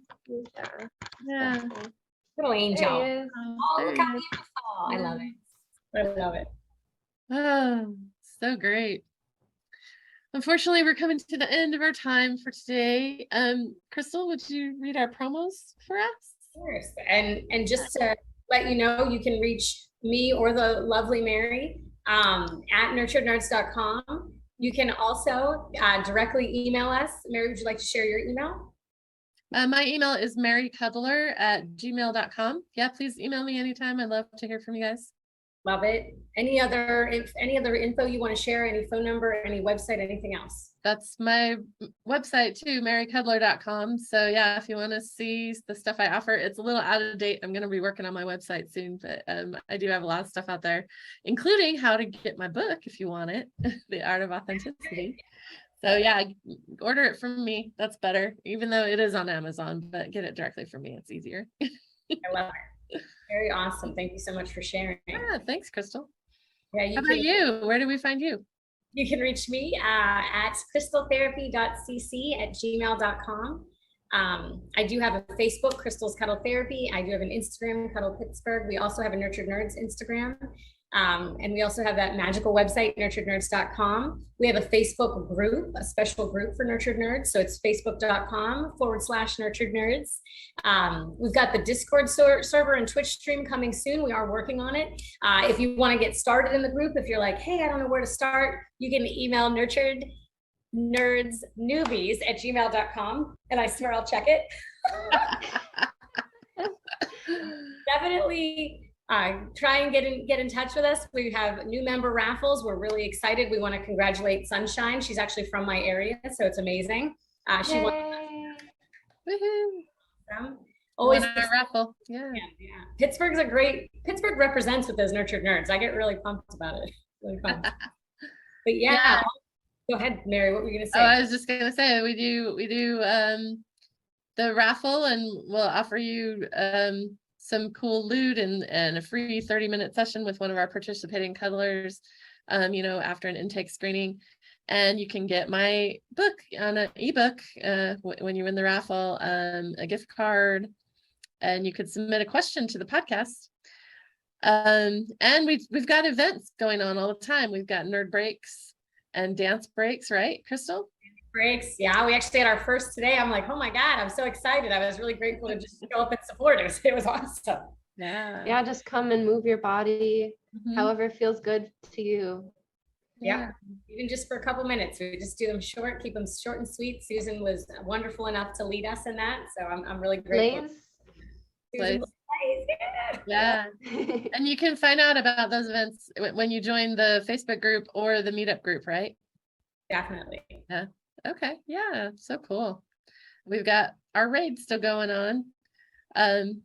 Yeah. Little angel. There he is. Oh, look how beautiful. I love it. I love it. Oh, so great. Unfortunately, we're coming to the end of our time for today. Crystal, would you read our promos for us? Of course. And just to let you know, you can reach me or the lovely Mary at nurturednerds.com. You can also directly email us. Mary, would you like to share your email? My email is marycuddler@gmail.com. Yeah, please email me anytime. I'd love to hear from you guys. Love it. Any other info you want to share? Any phone number, any website, anything else? That's my website too, marycuddler.com. So yeah, if you want to see the stuff I offer, it's a little out of date. I'm going to be working on my website soon, but I do have a lot of stuff out there, including how to get my book if you want it, The Art of Authenticity. So yeah, order it from me. That's better, even though it is on Amazon, but get it directly from me. It's easier. I love it. Very awesome. Thank you so much for sharing. Yeah, thanks, Crystal. Yeah, How about you? Where do we find you? You can reach me at crystaltherapy.cc@gmail.com. I do have a Facebook, Crystal's Cuddle Therapy. I do have an Instagram, Cuddle Pittsburgh. We also have a Nurtured Nerds Instagram. And we also have that magical website, nurturednerds.com. We have a Facebook group, a special group for Nurtured Nerds. So it's facebook.com/Nurtured Nerds. We've got the Discord server and Twitch stream coming soon. We are working on it. If you want to get started in the group, if you're like, hey, I don't know where to start, you can email nurturednerdsnewbies@gmail.com. And I swear I'll check it. Definitely. Try and get in touch with us. We have new member raffles. We're really excited. We want to congratulate Sunshine. She's actually from my area, so it's amazing. She won. Always a raffle. Yeah. Pittsburgh represents with those Nurtured Nerds. I get really pumped about it. Really fun. But yeah. Go ahead, Mary. What were you gonna say? Oh, I was just gonna say we do the raffle, and we'll offer you some cool loot and a free 30-minute session with one of our participating cuddlers, after an intake screening. And you can get my book on an ebook when you win the raffle, a gift card, and you could submit a question to the podcast. And we've got events going on all the time. We've got nerd breaks and dance breaks, right, Crystal? Breaks. Yeah, we actually had our first today. I'm like, oh my God, I'm so excited. I was really grateful to just show up and support. It was awesome. Yeah, just come and move your body however feels good to you. Yeah, even just for a couple minutes. We just do them short, keep them short and sweet. Susan was wonderful enough to lead us in that. So I'm really grateful. Yeah. And you can find out about those events when you join the Facebook group or the meetup group, right? Definitely. Yeah. Okay. Yeah. So cool. We've got our raid still going on.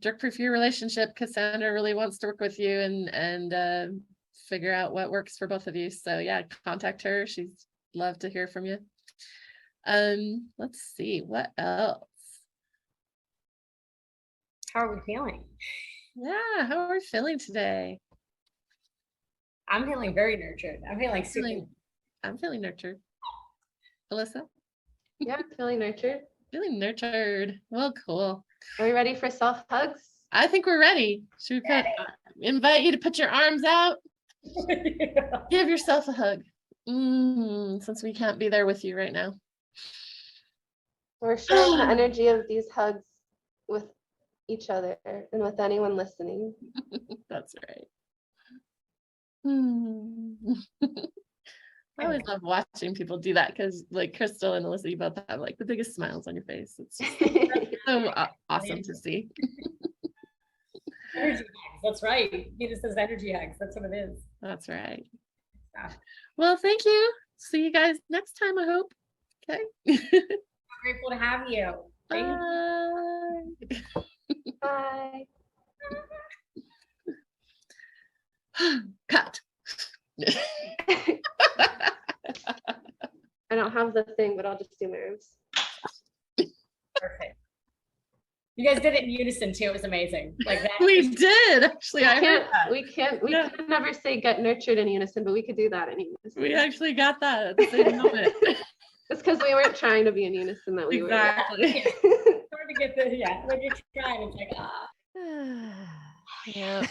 Jerk Proof Your Relationship. Cassandra really wants to work with you and figure out what works for both of you. So yeah, contact her. She'd love to hear from you. Let's see what else. How are we feeling? Yeah, how are we feeling today? I'm feeling very nurtured. I'm feeling nurtured. Alyssa? Yeah, I'm feeling nurtured. Feeling nurtured. Well, cool. Are we ready for self hugs? I think we're ready. Should we invite you to put your arms out? Give yourself a hug. Since we can't be there with you right now. We're sharing the energy of these hugs with each other and with anyone listening. That's right. I always love watching people do that because like Crystal and Alyssa, you both have like the biggest smiles on your face. It's just so awesome to see. Energy hugs. That's right. He just says energy hugs. That's what it is. That's right. Well, thank you. See you guys next time, I hope. Okay. I'm grateful to have you. Bye. Bye. Cut. I don't have the thing, but I'll just do my arms. Perfect. You guys did it in unison too. It was amazing. Like that. We did actually. We can never say get nurtured in unison, but we could do that in unison. We actually got that at the same moment. It's because we weren't trying to be in unison that we were. Exactly. Hard to get the when you're trying, it's like Yeah.